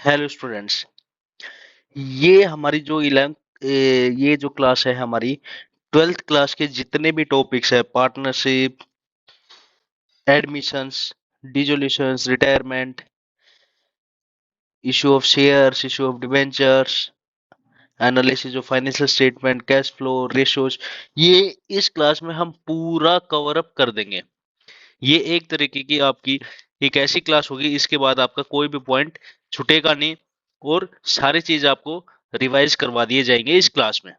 Hello students. ये हमारी जो 11th ये जो क्लास है हमारी 12th क्लास के जितने भी टॉपिक्स है, partnership, admissions, dissolutions, retirement, issue of shares, issue of debentures, analysis of financial statement, cash flow, ratios, ये इस क्लास में हम पूरा कवर अप कर देंगे। ये एक तरीके की आपकी एक ऐसी क्लास होगी, इसके बाद आपका कोई भी पॉइंट छूटेगा नहीं और सारी चीज आपको रिवाइज करवा दिए जाएंगे इस क्लास में।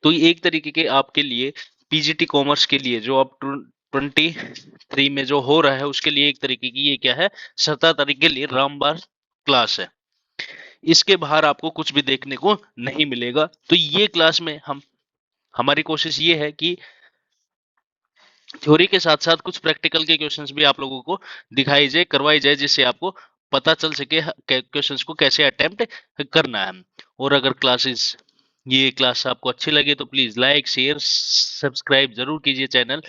तो ये एक तरीके के आपके लिए पीजीटी कॉमर्स के लिए जो आप 23 में जो हो रहा है उसके लिए एक तरीके की ये क्या है, 17 तारीख के लिए रामबाण क्लास है। इसके बाहर आपको कुछ भी देखने को नहीं मिलेगा। तो ये क्लास में हम हमारी कोशिश ये है कि थ्योरी के साथ साथ कुछ प्रैक्टिकल के क्वेश्चंस भी आप लोगों को दिखाई जाए, करवाई जाए, जिससे आपको पता चल सके क्वेश्चंस को कैसे अटेम्प्ट करना है। और अगर ये क्लास आपको अच्छी लगे तो प्लीज लाइक शेयर सब्सक्राइब जरूर कीजिए चैनल,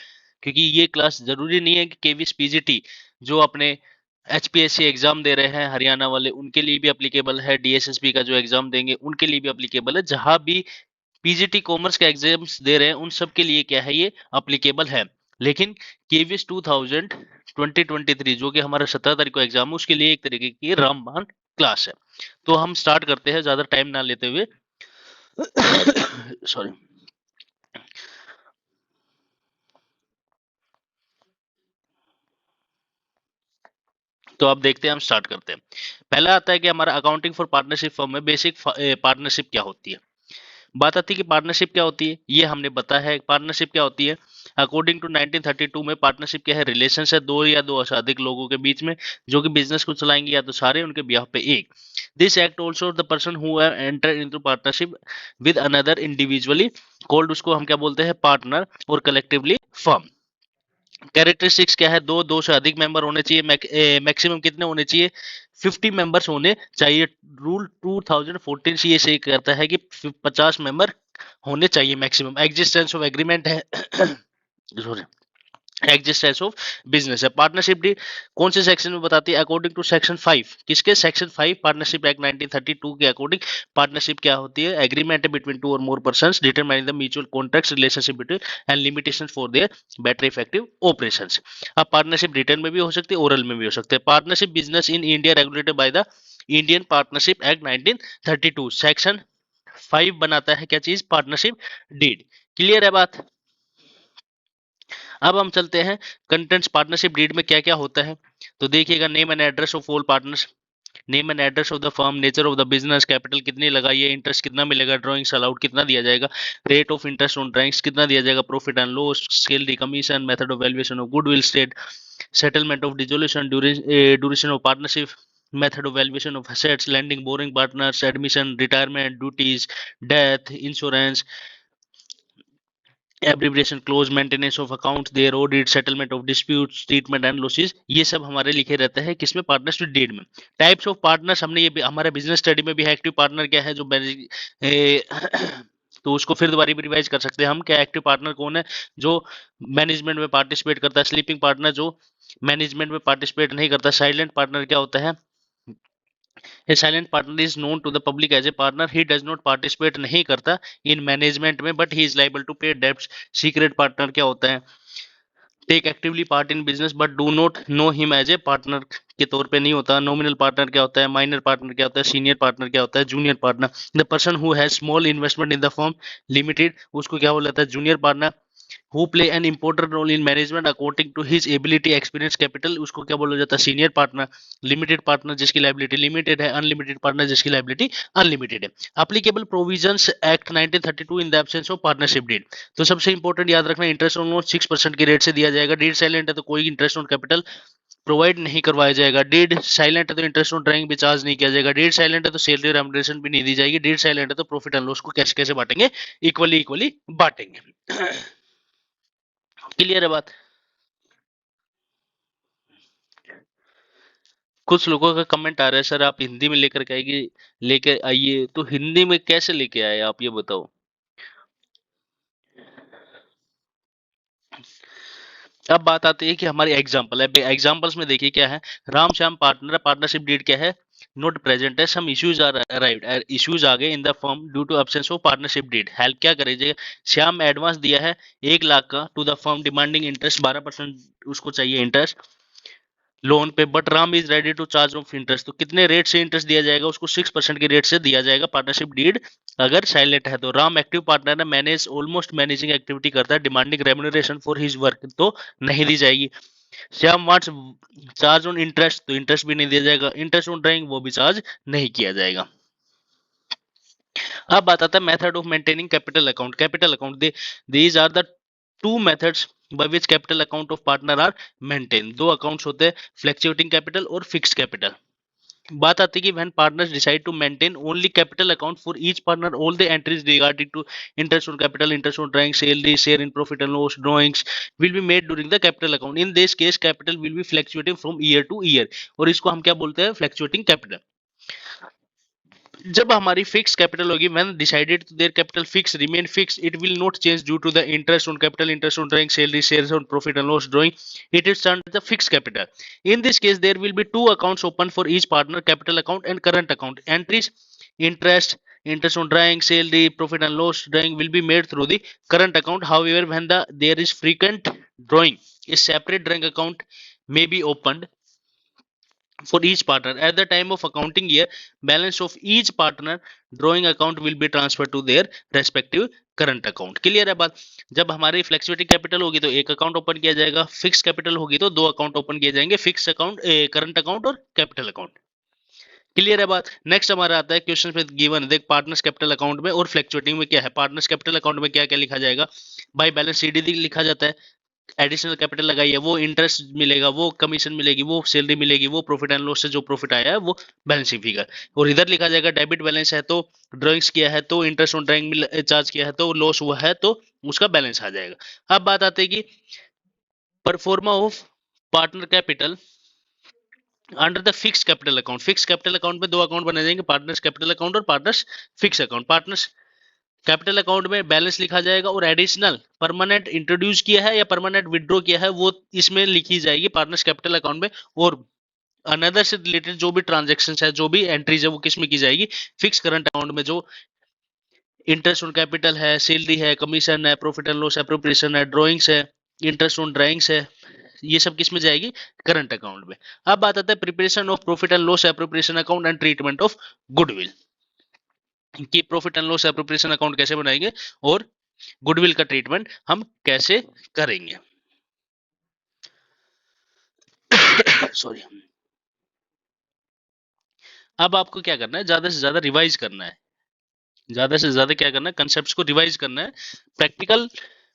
क्योंकि ये क्लास जरूरी नहीं है कि केवीएस पीजीटी जो अपने एचपीएससी एग्जाम दे रहे हैं हरियाणा वाले उनके लिए भी अप्लीकेबल है, डीएसएसबी का जो एग्जाम देंगे उनके लिए भी अप्लीकेबल है। जहां भी पीजीटी कॉमर्स का एग्जाम्स दे रहे हैं उन सब के लिए क्या है, ये अप्लीकेबल है। लेकिन केवीएस 2023 जो कि हमारा 17 तारीख को एग्जाम है उसके लिए एक तरीके की रामबाण क्लास है। तो हम स्टार्ट करते हैं ज्यादा टाइम ना लेते हुए। सॉरी। तो अब देखते हैं, हम स्टार्ट करते हैं। पहला आता है कि हमारा अकाउंटिंग फॉर पार्टनरशिप फर्म में बेसिक पार्टनरशिप क्या होती है। बात आती है कि पार्टनरशिप क्या होती है, ये हमने बताया है। पार्टनरशिप क्या होती है, अकॉर्डिंग टू 1932 में पार्टनरशिप क्या है, रिलेशन है दो या दो से अधिक लोगों के बीच में जो कि बिजनेस को चलाएंगे, या तो सारे उनके बिहाफ पे एक। This act also the person who enter into partnership with another individually called, उसको हम क्या बोलते हैं, पार्टनर, और कलेक्टिवली फर्म। कैरेक्टरिस्टिक्स क्या है, दो से अधिक मेंबर होने चाहिए। मैक्सिमम कितने होने चाहिए, 50 मेंबर्स होने चाहिए। रूल 2014 से ये सही करता है कि 50 मेंबर होने चाहिए मैक्सिमम। एग्जिस्टेंस ऑफ एग्रीमेंट है सॉरी, एग्जिस्टेंस ऑफ बिजनेस है। पार्टनरशिप डीड कौन से सेक्शन में बताती है, अकॉर्डिंग टू सेक्शन 5, किसके, सेक्शन 5 पार्टनरशिप एक्ट 1932 के अकॉर्डिंग पार्टनरशिप क्या होती है, एग्रीमेंट बिटवीन टू और more persons determining the mutual contracts relationship between and limitations for their better effective operations. अब पार्टनरशिप रिटर्न में भी हो सकती है, ओरल में भी हो सकते हैं। Partnership business in India regulated by the Indian partnership act 1932 section 5 बनाता है क्या चीज, पार्टनरशिप डीड। क्लियर है बात। अब हम चलते हैं कंटेंट्स, पार्टनरशिप डीड में क्या क्या होता है। तो देखिएगा, name and address of all partners, name and address of the firm, nature of the business, capital कितनी लगाइए, इंटरेस्ट कितना मिलेगा, ड्राइंग्स अलाउड कितना दिया जाएगा, rate of interest on drawings कितना दिया जाएगा, profit and loss, salary commission, method of valuation of goodwill state, settlement of dissolution, duration of partnership, method of valuation of assets, lending borrowing partners, admission, retirement, duties, death, insurance, abbreviation clause, maintenance of accounts, their audit, settlement of disputes, treatment and losses, ये सब हमारे लिखे रहते हैं किसमें, partnership deed में। Types of partners हमने ये हमारे बिजनेस स्टडी में भी है। एक्टिव पार्टनर क्या है, जो तो उसको फिर दोबारा भी रिवाइज कर सकते हैं हम, क्या एक्टिव पार्टनर कौन है, जो मैनेजमेंट में पार्टिसिपेट करता है। स्लीपिंग पार्टनर जो मैनेजमेंट में पार्टिसिपेट नहीं करता। साइलेंट पार्टनर क्या होता है, a silent partner is known to the public as a partner, he does not participate नहीं करता इन मैनेजमेंट में but he is liable to pay debts. Secret partner क्या होता है, take actively part in business but do not know him as a partner के तौर पे नहीं होता। नॉमिनल पार्टनर क्या होता है, माइनर पार्टनर क्या होता है, सीनियर पार्टनर क्या होता है, junior partner. The person who has small investment in the firm limited, उसको क्या बोला जाता है, junior partner. Who play an important role in management according to his ability experience capital, उसको क्या बोला जाता है, सीनियर पार्टनर। लिमिटेड पार्टनर जिसकी लाइबिलिटी लिमिटेड है, अनलिमिटेड पार्टनर जिसकी लाइबिलिटी अनलिमिटेड है। Applicable provisions act 1932 in the absence of partnership deed. तो सबसे इंपॉर्टेंट याद रखना, इंटरेस्ट ऑन 6% के रेट से दिया जाएगा। डीड साइलेंट है तो कोई इंटरेस्ट ऑन कैपिटल प्रोवाइड नहीं करवाया जाएगा। डीड साइलेंट है तो इंटरेस्ट ऑन ड्राइंग भी चार्ज नहीं किया जाएगा। डीड साइलेंट है तो सैलरी रेम्युनरेशन भी नहीं दी जाएगी। डीड साइलेंट है तो प्रॉफिट एंड लॉस को कैसे कैसे बांटेंगे, इक्वली इक्वली बांटेंगे। क्लियर है बात। कुछ लोगों का कमेंट आ रहा है, सर आप हिंदी में लेकर के आएगी, लेके आइए। तो हिंदी में कैसे लेके आए आप, ये बताओ। अब बात आती है कि हमारी एग्जाम्पल है। एग्जाम्पल्स में देखिए क्या है, Ram Shyam partner, partnership deed क्या है, नोट प्रेजेंट है, some issues are arrived, issues आ गए in the firm due to absence of partnership deed. Help क्या करेगी, श्याम एडवांस दिया है 1 लाख का to the firm demanding interest 12% उसको चाहिए इंटरेस्ट लोन पे, but Ram is ready to charge of interest. तो कितने रेट से इंटरेस्ट दिया जाएगा उसको, 6% के रेट से दिया जाएगा। पार्टनरशिप डीड अगर साइलेंट है तो। राम एक्टिव पार्टनर है, मैनेज ऑलमोस्ट मैनेजिंग एक्टिविटी करता है, demanding remuneration for his work तो नहीं दी जाएगी। Shyam wants charge on interest, तो इंटरेस्ट भी नहीं दिया जाएगा। इंटरेस्ट ऑन ड्राइंग वो भी चार्ज नहीं किया जाएगा। अब बात आता है method of maintaining capital account. Capital account, these are the two methods by which capital account of partner are maintain. दो अकाउंट्स होते हैं, फ्लक्चुएटिंग कैपिटल और फिक्स्ड कैपिटल। बात आती है कि when partners decide to maintain only capital account for each partner, all the entries regarding to interest on capital, interest on drawing, salary, share in profit and loss, drawings will be made during the capital account. In this case capital will be fluctuating from year to year, और इसको हम क्या बोलते हैं, fluctuating capital। जब हमारी fix capital होगी, when decided to their capital fix remain fixed, it will not change due to the interest on capital, interest on drawing, salary, shares on profit and loss drawing, it is termed the fixed capital. In this case there will be two accounts open for each partner, capital account and current account. Entries interest, interest on drawing, salary, profit and loss drawing will be made through the current account. However, when there is frequent drawing, a separate drawing account may be opened for each partner. At the time of accounting year, balance of each partner drawing account will be transferred to their respective current account. Clear है बात। जब हमारी flexibility capital होगी तो एक account open किया जाएगा, fix capital होगी तो दो अकाउंट ओपन किए जाएंगे, फिक्स अकाउंट, करंट अकाउंट और कैपिटल अकाउंट। क्लियर है बात। नेक्स्ट हमारा आता है क्वेश्चन पे गिवन, देख पार्टनर्स कैपिटल अकाउंट में और फ्लक्चुएटिंग में क्या है। पार्टनर्स कैपिटल अकाउंट में क्या क्या लिखा जाएगा, बाय बैलेंस सीडीडी लिखा जाता है, एडिशनल कैपिटल लगाई है वो इंटरेस्ट मिलेगा, वो कमीशन मिलेगी, वो सैलरी मिलेगी, वो प्रॉफिट एंड लॉस से जो प्रॉफिट आया है वो बैलेंसिंग फिगर। और इधर लिखा जाएगा डेबिट बैलेंस है तो ड्राइंग्स किया है तो इंटरेस्ट ऑन ड्राइंग चार्ज किया है तो लॉस हुआ है तो उसका बैलेंस आ जाएगा। अब बात आती है कि pro forma of partner capital under the fix capital account. Fix capital account में दो अकाउंट बनाए जाएंगे, पार्टनर्स कैपिटल अकाउंट और partners fix account. Partners capital account में बैलेंस लिखा जाएगा और एडिशनल परमानेंट इंट्रोड्यूस किया है या परमानेंट विड्रॉ किया है वो इसमें लिखी जाएगी पार्टनर्स कैपिटल अकाउंट में। और अनदर से रिलेटेड जो भी ट्रांजैक्शंस है, जो भी एंट्रीज है वो किस में की जाएगी, फिक्स करंट अकाउंट में। जो इंटरेस्ट ऑन कैपिटल है, सैलरी है, कमीशन है, प्रॉफिट एंड लॉस एप्रोप्रिएशन है, ड्राइंग्स है, इंटरेस्ट ऑन ड्राइंग्स है, ये सब किस में जाएगी, करंट अकाउंट में। अब बात आता है preparation of profit and loss appropriation account and treatment of goodwill, कि profit and loss appropriation account कैसे बनाएंगे और गुडविल का ट्रीटमेंट हम कैसे करेंगे। सॉरी। अब आपको क्या करना है, ज्यादा से ज्यादा रिवाइज करना है, ज्यादा से ज्यादा क्या करना है, कंसेप्ट्स को रिवाइज करना है। प्रैक्टिकल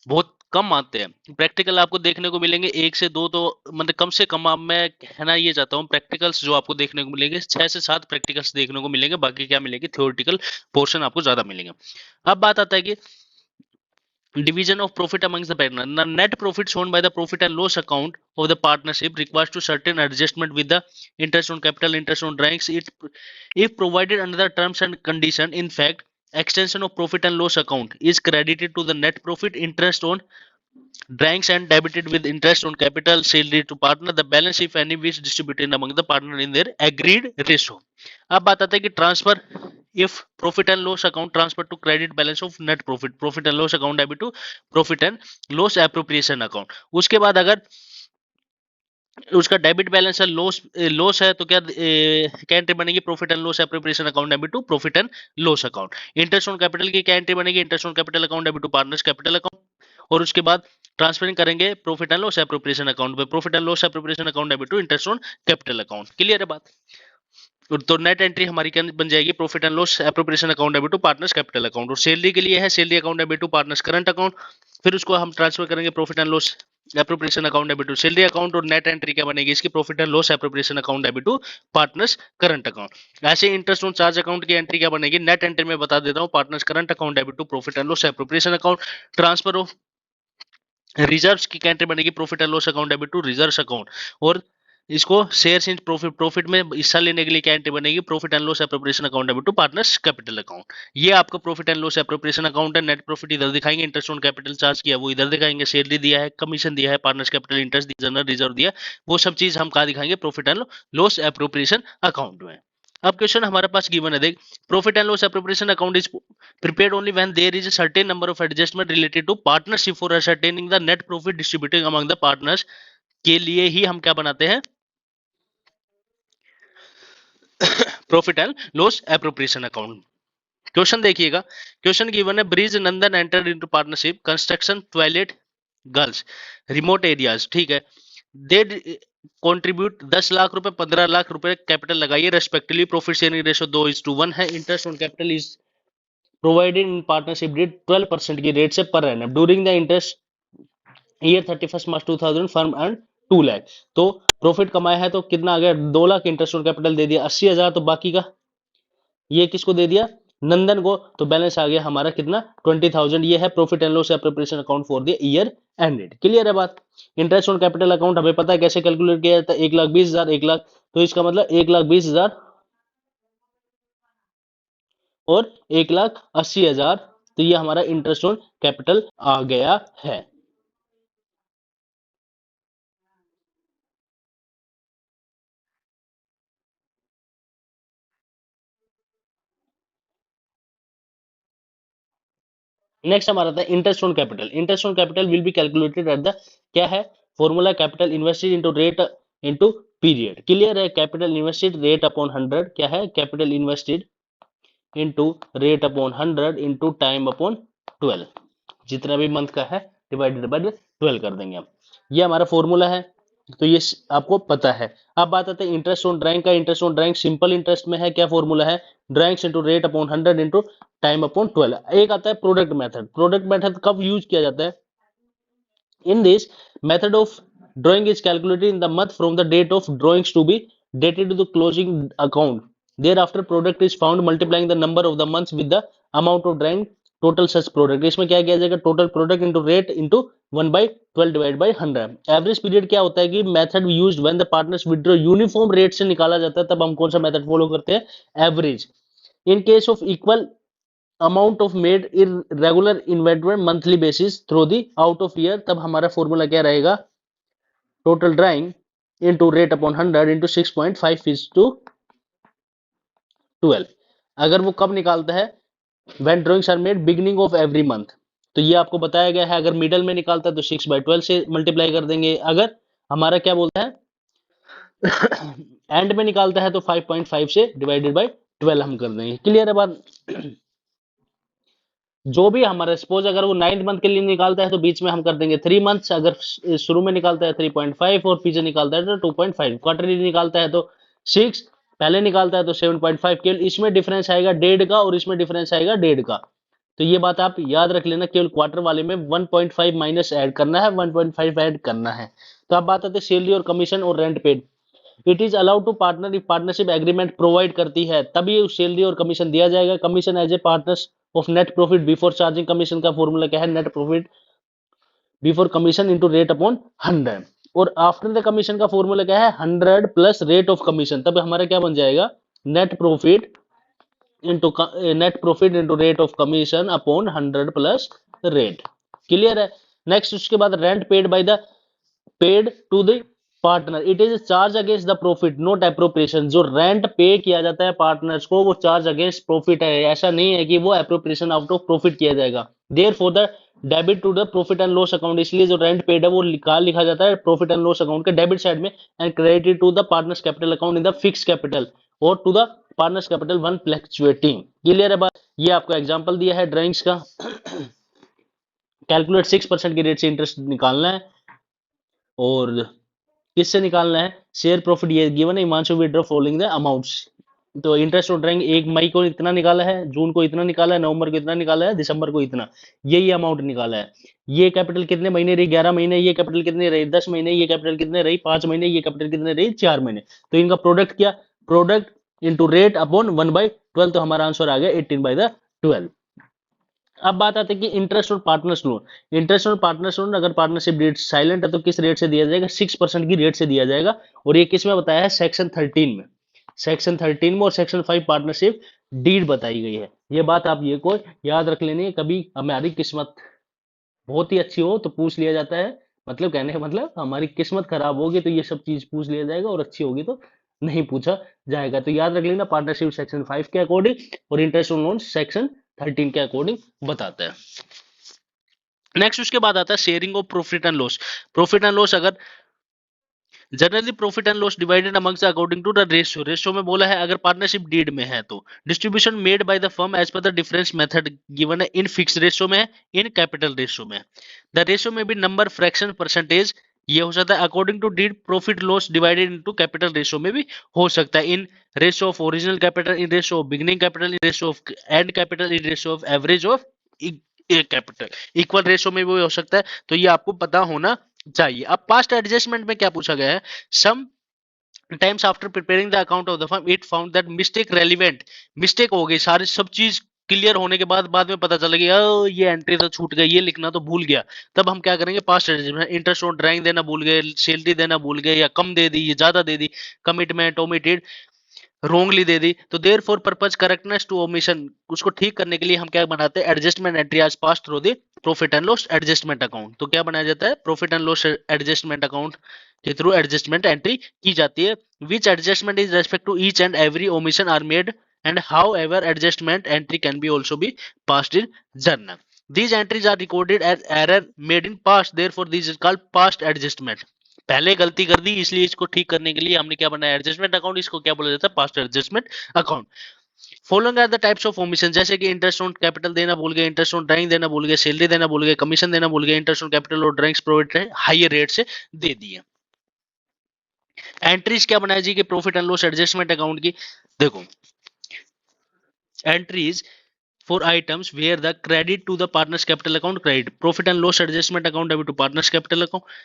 बहुत कम आते हैं, प्रैक्टिकल आपको देखने को मिलेंगे एक से दो, तो मतलब कम से कम। आप मैं कहना ये चाहता हूँ प्रैक्टिकल्स जो आपको देखने को मिलेंगे 6 से 7 प्रैक्टिकल्स देखने को मिलेंगे, बाकी क्या मिलेगी, थ्योरेटिकल पोर्शन आपको ज्यादा मिलेंगे। अब बात आता है कि division of profit amongst the partner. The net profit shown by the profit and loss account of the partnership requires to certain adjustment with the interest on capital, interest on drawings, if provided under the terms and condition. In fact, extension of profit and loss account is credited to the net profit, interest on drawings and debited with interest on capital, salary to partner, the balance if any is distributed among the partner in their agreed ratio. अब बात आता है कि transfer if profit and loss account transfer to credit balance of net profit, profit and loss account debit to profit and loss appropriation account। उसके बाद अगर उसका debit balance है, लॉस है तो क्या क्या एंट्री बनेगी, profit and loss appropriation account debit to profit and loss account. Interest on capital की क्या एंट्री बनेगी, interest on capital account debit to partners capital account. और उसके बाद ट्रांसफरिंग करेंगे profit and loss appropriation account पे, profit and loss appropriation account debit to interest on capital account. Clear है बात। तो नेट एंट्री हमारी क्या बन जाएगी, profit and loss appropriation account debit to partners capital account. और सैलरी के लिए है salary account debit to partners current account, फिर उसको हम ट्रांसफर करेंगे profit and loss appropriation account debit to salary account. और नेट एंट्री क्या बनेगी इसकी, profit and loss appropriation account debit to partners current account. ऐसे इंटरेस्ट ऑन चार्ज अकाउंट की एंट्री क्या बनेगी, नेट एंट्री में बता देता हूँ, partners current account debit to profit and loss appropriation account. Transfer of reserves की एंट्री बनेगी, profit and loss account debit to reserves account. और इसको शेयर्स इन प्रॉफिट, प्रॉफिट में हिस्सा लेने के लिए क्या एंट्री बनेगी, profit and loss appropriation account debit to partners capital account. ये आपका profit and loss appropriation account है। नेट प्रॉफिट इधर दिखाएंगे, इंटरेस्ट ऑन कैपिटल चार्ज किया वो इधर दिखाएंगे, सैलरी दिया है, कमीशन दिया है, पार्टनर्स कैपिटल इंटरेस्ट दिया, जनरल रिजर्व दिया, वो सब चीज हम कहा दिखाएंगे, profit and loss appropriation account में। अब क्वेश्चन हमारे पास गिवन है, देख profit and loss appropriation account is prepared only when there is a certain number of adjustment related to partnership for ascertaining the net profit distributed among the partners, के लिए ही हम क्या बनाते हैं, profit and loss appropriation account. Question देखिएगा, question given है, Brij Nandan entered into partnership construction toilet girls remote areas, ठीक है, दे कंट्रीब्यूट 10 लाख रुपए 15 लाख रुपए कैपिटल लगाइए रेस्पेक्टिवली, प्रॉफिट शेयरिंग रेशियो 2:1 है, interest on capital is provided in partnership rate 12% की rate से per annum during the interest year 31 March 2000 firm and 2 lakh. तो profit कमाया है तो कितना आ गया, 2 लाख, इंटरेस्ट ऑन कैपिटल दे दिया 80,000, तो बाकी का ये किसको दे दिया, नंदन को, तो बैलेंस आ गया हमारा कितना 20,000। ये है profit and loss appropriation account for the year ended. Clear है बात। इंटरेस्ट ऑन कैपिटल अकाउंट हमें पता है कैसे कैलकुलेट किया जाता है, 1,20,000 1 लाख, तो इसका मतलब 1,20,000 और 1,80,000, तो ये हमारा इंटरेस्ट ऑन कैपिटल आ गया है। नेक्स्ट हमारा था interest on capital. Interest on capital will be calculated at the, क्या है formula, capital invested into rate into period. Clear है, कैपिटल इन्वेस्टेड रेट अपॉन 100, क्या है capital invested into rate upon 100 into time upon 12, जितना भी month का है divided by 12 कर देंगे हम। ये हमारा फॉर्मूला है, तो ये आपको पता है। अब बात आते हैं इंटरेस्ट ऑन ड्राइंग का। Interest on drawing simple interest में है, क्या फॉर्मूला है, drawings into rate upon 100 into time upon 12। एक आता है प्रोडक्ट मेथड। प्रोडक्ट मेथड कब यूज किया जाता है, in this method of drawing is calculated in the month from the date of drawings to be dated to the closing account, thereafter product is found multiplying the number of the months with the amount of drawing total such product। इसमें क्या किया जाएगा, total product into rate into 1/12 divide by 100। Average period क्या होता है कि method used when the partners withdraw uniform rate से निकाला जाता है, तब हम कौन सा मेथड फॉलो करते हैं, average. In case of equal amount of made in regular investment monthly basis through the out of year, तब हमारा फॉर्मूला क्या रहेगा, total drawing into rate upon 100 into 6.5:12। अगर वो कब निकालता है, when drawings are made beginning of every month, तो ये आपको बताया गया है। अगर मिडल में निकालता है तो 6/12 से मल्टीप्लाई कर देंगे, अगर हमारा क्या बोलता है एंड में निकालता है तो 5.5 से डिवाइडेड बाय 12 हम कर देंगे। क्लियर है बात। जो भी हमारा सपोज अगर वो 9th मंथ के लिए निकालता है तो बीच में हम कर देंगे 3 मंथ्स, अगर शुरू में निकालता है 3.5 और पीछे निकालता है तो 2.5, क्वार्टरली निकालता है तो 6, पहले निकालता है तो 7.5। केवल इसमें डिफरेंस आएगा 1.5 का और इसमें डिफरेंस आएगा 1.5 का, तो ये बात आप याद रख लेना। केवल क्वार्टर वाले में 1.5 माइनस ऐड करना है, 1.5 ऐड करना है। तो अब बात आती है सैलरी और कमीशन और rent paid. It is allowed to partner if partnership agreement provide करती है, तभी सैलरी और कमीशन दिया जाएगा। Commission as a partners of net profit before charging commission का फॉर्मूला क्या है, net profit before commission into rate upon 100, और आफ्टर द कमीशन का फॉर्मूला क्या है, 100 प्लस रेट ऑफ कमीशन, तब हमारा क्या बन जाएगा, net profit into rate of commission upon 100 plus rate. Clear है। नेक्स्ट उसके बाद rent paid to the partner, it is charge against the profit not appropriation. जो रेंट पे किया जाता है पार्टनर्स को वो चार्ज अगेंस्ट प्रॉफिट है, ऐसा नहीं है कि वो एप्रोप्रिएशन आउट ऑफ प्रॉफिट किया जाएगा। There for the debit to the profit and loss account, इसलिए जो रेंट पेड है वो लिखा जाता है प्रॉफिट एंड लॉस अकाउंट के डेबिट साइड में, and credited to the partners capital account in the fix capital और to the partners capital one fluctuating. Clear है बात। ये आपको एग्जांपल दिया है ड्राइंग्स का। कैलकुलेट 6% की रेट से इंटरेस्ट निकालना है, और किससे निकालना है, शेयर प्रॉफिट ये गिवन है, Himanshu withdraw following the amounts. तो इंटरेस्ट ऑन ड्राइंग 1 मई को इतना निकाला है, जून को इतना निकाला है, नवंबर को इतना निकाला है, दिसंबर को इतना, यही अमाउंट निकाला है। ये कैपिटल कितने महीने रही, 11 महीने। ये कैपिटल कितने रही, 10 महीने। ये कैपिटल कितने रही, 5 महीने। ये कैपिटल कितने रही, 4 महीने। तो इनका प्रोडक्ट क्या, प्रोडक्ट इंटू रेट अपॉन 1/12, तो हमारा आंसर आ गया 18/12। अब बात आती है कि इंटरेस्ट और पार्टनर्स लोन। इंटरेस्ट और पार्टनर्स लोन अगर पार्टनरशिप डेट साइलेंट है तो किस रेट से दिया जाएगा? 6% की रेट से दिया जाएगा। और ये किस में बताया है? सेक्शन 13 में। सेक्शन 13 में और सेक्शन 5 पार्टनरशिप डीड बताई गई है। ये बात आप ये को याद रख लेनी है। कभी हमारी किस्मत बहुत ही अच्छी हो तो पूछ लिया जाता है, मतलब कहने का मतलब हमारी किस्मत खराब होगी तो ये सब चीज पूछ लिया जाएगा, और अच्छी होगी तो नहीं पूछा जाएगा। तो याद रख लेना, पार्टनरशिप सेक्शन 5 के अकॉर्डिंग और इंटरेस्ट ऑन लोन सेक्शन 13 के अकॉर्डिंग बताता है। नेक्स्ट उसके बाद आता है sharing of profit and loss. Profit and loss अगर generally profit and loss divided amongst according to the ratio. Ratio में बोला है अगर पार्टनरशिप डीड में है तो distribution made by the firm as per the difference method given है। In fix ratio में है, इन कैपिटल रेशियो में है। द रेशियो में भी नंबर, फ्रैक्शन, परसेंटेज ये हो सकता है। According to deed profit loss divided into capital ratio में भी हो सकता है। In ratio of original capital, in ratio of beginning capital, in ratio of end capital, in ratio of average of capital. Equal ratio में भी हो सकता है। तो ये आपको पता होना चाहिए। अब पास्ट एडजस्टमेंट में क्या पूछा गया है? Some times after preparing the account of the firm it found that mistake relevant. Mistake हो गई, सारी सब चीज क्लियर होने के बाद में पता चला कि ये एंट्री तो छूट गई, ये लिखना तो भूल गया। तब हम क्या करेंगे? Past adjustment. Interest on drawing देना भूल गए, सैलरी देना भूल गए, या कम दे दी, या ज्यादा दे दी, कमिटमेंट ओमिटेड, रोंगली दे दी, तो there for purpose correctness to omission, उसको ठीक करने के लिए हम क्या बनाते हैं? एडजस्टमेंट एंट्री आज pass through the profit and loss adjustment account. तो क्या बनाया जाता है? Profit and loss adjustment account के थ्रू एडजस्टमेंट एंट्री की जाती है। Which adjustment is respect to each and every omission are made and however adjustment entry can be also be passed in journal. These entries are recorded as error made in past, therefore this is called past adjustment। पहले गलती कर दी इसलिए इसको ठीक करने के लिए हमने क्या बनाया? Adjustment account. इसको क्या बोला जाता है? Past adjustment account. Following are the types of omission, जैसे कि इंटरेस्ट ऑन कैपिटल देना भूल गए, इंटरेस्ट ऑन ड्राइंग देना भूल गए, सैलरी देना भूल गए, कमीशन देना भूल गए, इंटरेस्ट ऑन कैपिटल और ड्राइंग्स प्रोवाइड हायर रेट से दे दिए। एंट्रीज क्या बनाया जी? कि profit and loss adjustment account की देखो entries for items where the credit to the partners capital account credit profit and loss adjustment account debit to partners capital account,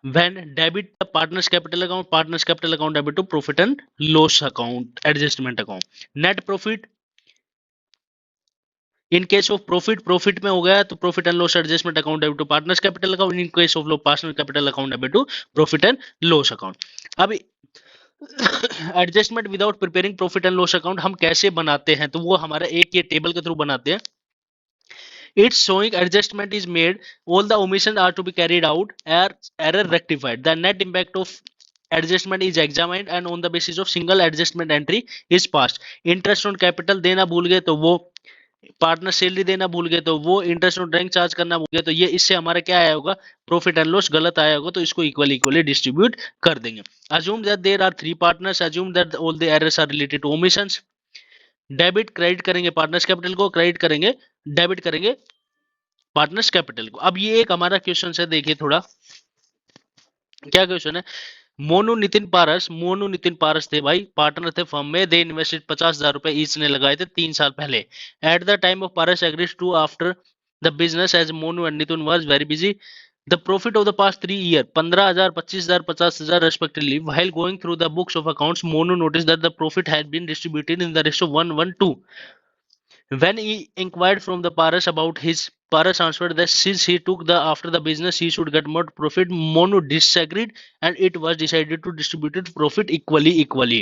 when debit the partners capital account debit to profit and loss account adjustment account, net profit in case of profit में हो गया तो profit and loss adjustment account debit to partners capital account, in case of low partner capital account debit to profit and loss account। अब adjustment without preparing profit and loss account हम कैसे बनाते हैं? तो वो हमारा एक ये टेबल के थ्रू बनाते हैं। It's showing adjustment is made, all the omissions are to be carried out, error rectified, the net impact of adjustment is examined and on the basis of single adjustment entry is passed। Interest on capital देना भूल गए तो वो, partner salary देना भूल गए तो वो, इंटरेस्ट ऑन ड्राइंग चार्ज करना भूल गए तो ये, इससे हमारा क्या आया होगा? प्रॉफिट एंड लॉस गलत आया होगा, तो इसको इक्वली डिस्ट्रीब्यूट कर देंगे। Assume that there are 3 partners, assume that all the errors are related to omissions. Debit credit करेंगे पार्टनर्स कैपिटल को, क्रेडिट करेंगे डेबिट करेंगे पार्टनर्स कैपिटल को। अब ये एक हमारा क्वेश्चन है, देखिए थोड़ा क्या क्वेश्चन है। मोनू नितिन पारस थे भाई, पार्टनर थे फर्म में। दे इन्वेस्टेड 50,000 रुपए ईच ने लगाए थे 3 साल पहले। At the time of Paras agrees to after the business as Monu and Nitin was very busy, the profit of the past 3 year 15,000, 25,000, 50,000 respectively। while going through the books of accounts, Monu noticed that the profit had been distributed in the ratio 1:1:2। when he inquired from the Paras about his, Paras answered that since he took the after the business he should get more profit। Monu disagreed and it was decided to distribute profit equally।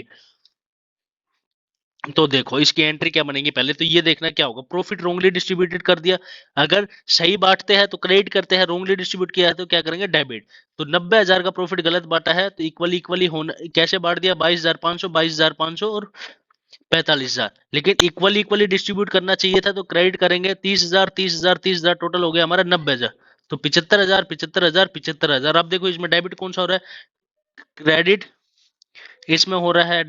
तो देखो इसकी entry क्या बनेगी? पहले तो ये देखना क्या होगा, प्रॉफिट रोंगली डिस्ट्रीब्यूटेड कर दिया। अगर सही बांटते हैं तो क्रेडिट करते हैं, रोंगली डिस्ट्रीब्यूट किया है तो क्या करेंगे? डेबिट। तो 90,000 का प्रॉफिट गलत बांटा है तो इक्वली होना, कैसे बांट दिया? 22,500 और 45,000। लेकिन इक्वली डिस्ट्रीब्यूट करना चाहिए था तो क्रेडिट करेंगे 30,000 टोटल हो गया हमारा 90,000। तो 75,000। अब देखो इसमें डेबिट कौन सा हो रहा है? क्रेडिट। इसमें हो रहा है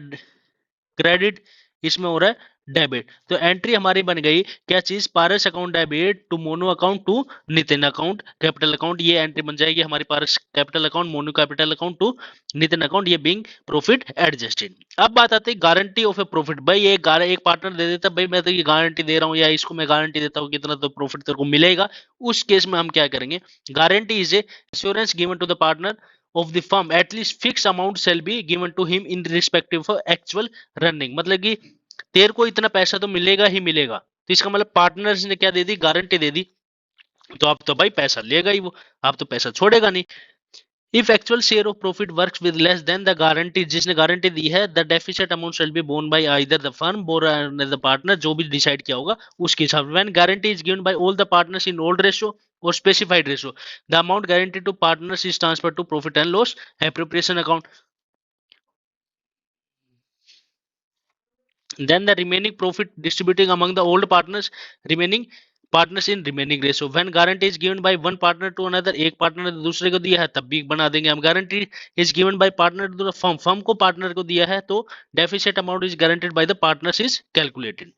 क्रेडिट, इसमें हो रहा है डेबिट। तो एंट्री हमारी बन गई क्या चीज? Paras account debit to Mono account to Nitin account capital account. ये एंट्री बन जाएगी हमारी Paras capital account, Mono capital account to Nitin account, ये बीइंग प्रॉफिट एडजस्टेड। अब बात आती है गारंटी ऑफ ए प्रॉफिट। भाई ये एक पार्टनर दे देता, भाई मैं तो ये गारंटी दे रहा हूँ या इसको मैं गारंटी देता हूँ कितना तो प्रॉफिट तेरे को मिलेगा। उस केस में हम क्या करेंगे? Guarantee is a assurance given to the partner of the firm at least fixed amount shall be given to him in respective of actual running। मतलब कि तेरे को इतना पैसा तो मिलेगा ही मिलेगा, तो इसका मतलब पार्टनर्स ने क्या दे दी, गारंटी दे दी, तो अब तो भाई पैसा लेगा ही वो, अब तो पैसा छोड़ेगा नहीं। If actual share of profit works with less than the guarantee, जिसने गारंटी दी है, the deficit amount shall be borne by either the firm और द पार्टनर, जो भी डिसाइड किया होगा उसके हिसाब से। When guarantee is given by all the partners in old ratio और specified ratio, the amount guarantee to partners is transfer to profit and loss appropriation account, then the remaining profit distributing among the old partners in remaining ratio. When guarantee is given by one partner to another, एक partner ने दूसरे को दिया है तब भी बना देंगे हम। Guarantee is given by partner to the firm, firm को पार्टनर को दिया है तो deficit amount is guaranteed by the partners is calculated.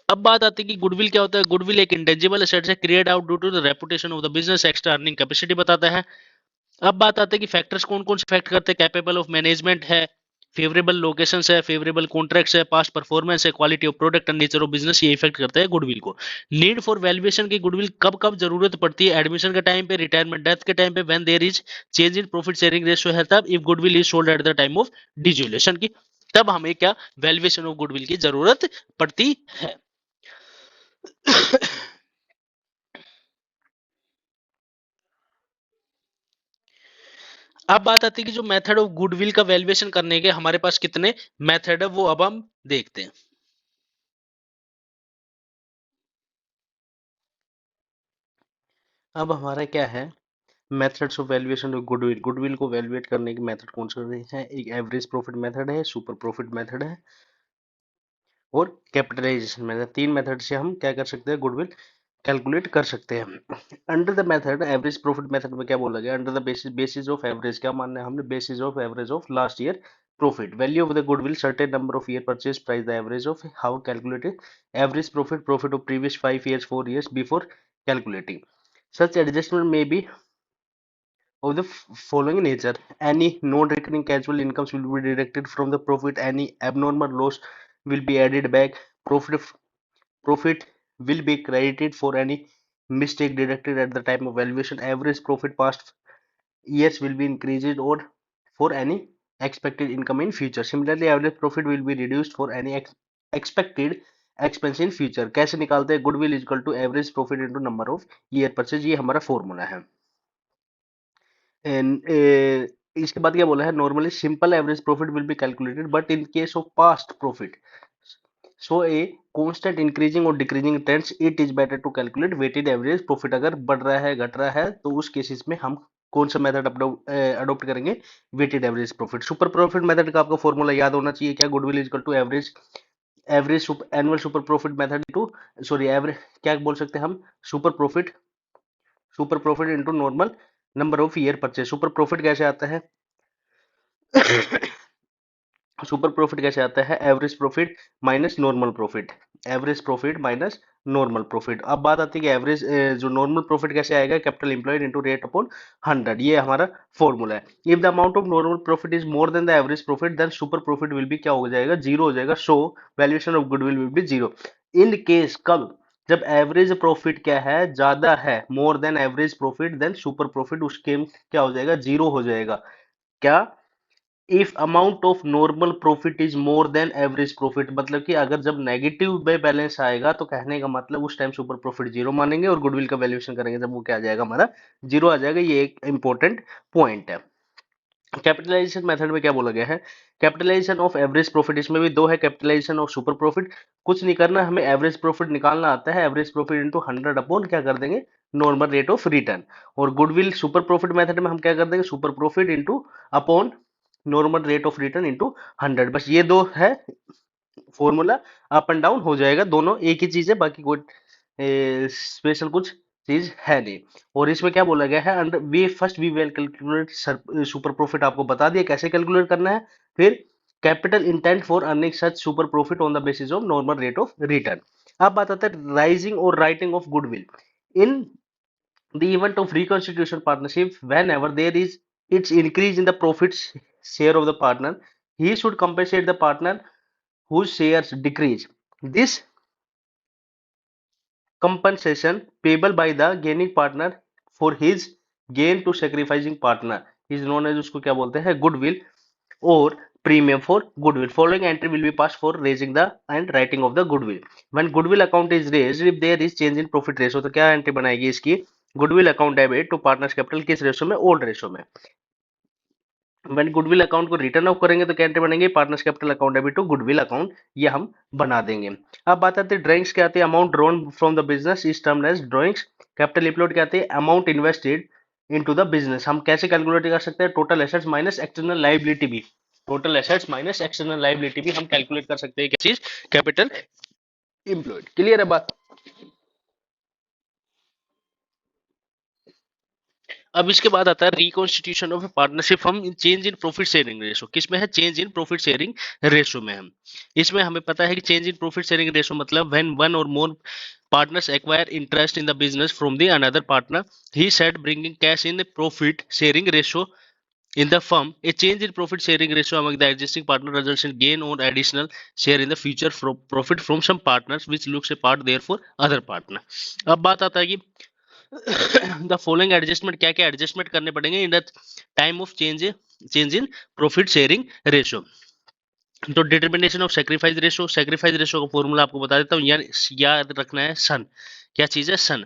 अब बात आती है कि गुडविल क्या होता है। गुडविल एक इंटेंजिबल एसेट है create out due to the reputation of the business, extra earning capacity बताता है। अब बात आती है कि फैक्टर्स कौन कौन से फैक्ट करते हैं। कैपेबल ऑफ मैनेजमेंट है, फेवरेबल लोकेशंस है, फेवरेबल कॉन्ट्रैक्ट्स है, पास्ट परफॉर्मेंस है, quality of product and nature of business, ये इफेक्ट करते हैं गुडविल को। नीड फॉर वैल्यूएशन की गुडविल कब कब जरूरत पड़ती है, एडमिशन के टाइम पे, रिटायरमेंट डेथ के टाइम पे, when there is change in profit sharing ratio है तब, if goodwill is sold at the time of dissolution की, तब हमें क्या वैल्यूएशन ऑफ गुडविल की जरूरत पड़ती है। अब बात आती है कि जो मेथड ऑफ गुडविल का वैल्यूएशन करने के हमारे पास कितने मेथड है वो अब हम देखते हैं। अब हमारा क्या है methods of valuation of goodwill. Goodwill को वैल्यूएट करने के मेथड कौन से हैं। एक एवरेज प्रॉफिट मेथड है, सुपर प्रॉफिट मेथड है और कैपिटलाइजेशन मेथड। तीन मेथड से हम क्या कर सकते हैं, गुडविल कैलकुलेट कर सकते हैं। Under the method average profit method में क्या बोला गया, under the basis of average, क्या मानना है हमने, basis of average of last year profit, value of the goodwill certain number of year purchase price, the average of how calculated average profit, profit of previous 5 years 4 years before calculating. Such adjustment may be of the following nature: any non-recurring casual incomes will be deducted from the profit, any abnormal loss will be added back, profit will be credited for any mistake deducted at the time of valuation, average profit past years will be increased or for any expected income in future, similarly average profit will be reduced for any expected expense in future। कैसे निकालते हैं, goodwill equal to average profit into number of year purchase, ये हमारा formula है। इसके बाद क्या बोला है, normally simple average profit will be calculated but in case of past profit so a constant increasing और decreasing trends, it is better to calculate weighted average profit. अगर बढ़ रहा है घट रहा है तो उस केसेस में हम कौन सा मेथड अडॉप्ट करेंगे, weighted average profit. Super profit method का आपको फॉर्मूला याद होना चाहिए, क्या, goodwill equal to average annual super profit method to sorry average, क्या बोल सकते हैं हम, super profit into normal number of year purchase. Super profit कैसे आता है सुपर प्रॉफिट कैसे आता है, average profit minus normal profit, average profit minus normal profit. अब बात आती है कि एवरेज जो नॉर्मल प्रॉफिट कैसे आएगा, capital employed into rate upon 100, ये हमारा फॉर्मूला है। If the amount of normal profit is more than the average profit then super profit will be क्या हो जाएगा, जीरो हो जाएगा। So valuation of goodwill will be zero. In case कब, जब एवरेज प्रॉफिट क्या है, ज्यादा है, more than average profit then super profit, उसके क्या हो जाएगा, जीरो हो जाएगा। क्या, if amount of normal profit is more than average profit, मतलब कि अगर जब नेगेटिव में बैलेंस आएगा तो कहने का मतलब उस टाइम सुपर प्रॉफिट जीरो मानेंगे और गुडविल का वैल्यूएशन करेंगे जब वो क्या आ जाएगा, हमारा जीरो आ जाएगा। ये एक इंपॉर्टेंट पॉइंट है। कैपिटलाइजेशन मेथड में क्या बोला गया है, कैपिटलाइजेशन ऑफ एवरेज प्रॉफिट, इसमें भी दो है, कैपिटलाइजेशन ऑफ सुपर प्रॉफिट। कुछ नहीं करना, हमें एवरेज प्रॉफिट निकालना आता है, एवरेज प्रॉफिट इंटू 100 अपॉन क्या कर देंगे, नॉर्मल रेट ऑफ रिटर्न। और गुडविल सुपर प्रॉफिट मेथड में हम क्या कर देंगे, super profit into upon normal rate of return into 100। बस ये दो है फॉर्मूला, अप एंड डाउन हो जाएगा, दोनों एक ही चीज है, बाकी कोई स्पेशल कुछ चीज है नहीं। और इसमें क्या बोला गया है, under we first we will calculate super profit, आपको बता दिया कैसे कैलकुलेट करना है। फिर capital intent for earning such super profit on the basis of normal rate of return. अब बात आता है राइजिंग और writing off goodwill in the event of reconstitution partnership, whenever there is its increase in the profits share of the partner, he should compensate the partner whose shares decrease. This compensation payable by the gaining partner for his gain to sacrificing partner is known as, उसको क्या बोलते हैं, goodwill. और premium for goodwill. Following entry will be passed for raising the and writing of the goodwill. When goodwill account is raised, if there is change in profit ratio, तो क्या entry बनाएगी इसकी? goodwill account debit to partners capital किस ratio में? Old ratio में. when goodwill account को written off करेंगे तो क्या एंट्री बनेंगे? Partners capital account debit to goodwill account, ये हम बना देंगे. अब बात आती है ड्राइंग्स क्या आती है? Amount drawn from the business is termed as drawings. Capital employed क्या आती है? Amount invested into the business. हम कैसे कैलकुलेट कर सकते हैं? Total assets minus external liability भी. Total assets minus external liability भी हम कैलकुलेट कर सकते हैं. क्या चीज? Capital employed. क्लियर है बात? अब इसके बाद आता है रिकॉन्स्टिट्यूशन ऑफ पार्टनरशिप. हम change in profit sharing ratio किसमें है? Change in profit sharing ratio में हम. इसमें हमें पता है कि change in profit sharing ratio मतलब व्हेन वन और मोर partners acquire interest in the business from the another partner, he said bringing cash in the profit sharing ratio in the firm. A change in profit sharing ratio among the existing partner results in gain or additional share in the future profit from some partners which looks a part therefore other partner. अब बात आता है कि the following adjustment, क्या क्या adjustment करने पड़ेंगे in the time of change in profit sharing ratio. तो determination of sacrifice ratio. Sacrifice ratio का फॉर्मूला आपको बता देता हूँ, याद रखना है सन. क्या चीज है? सन.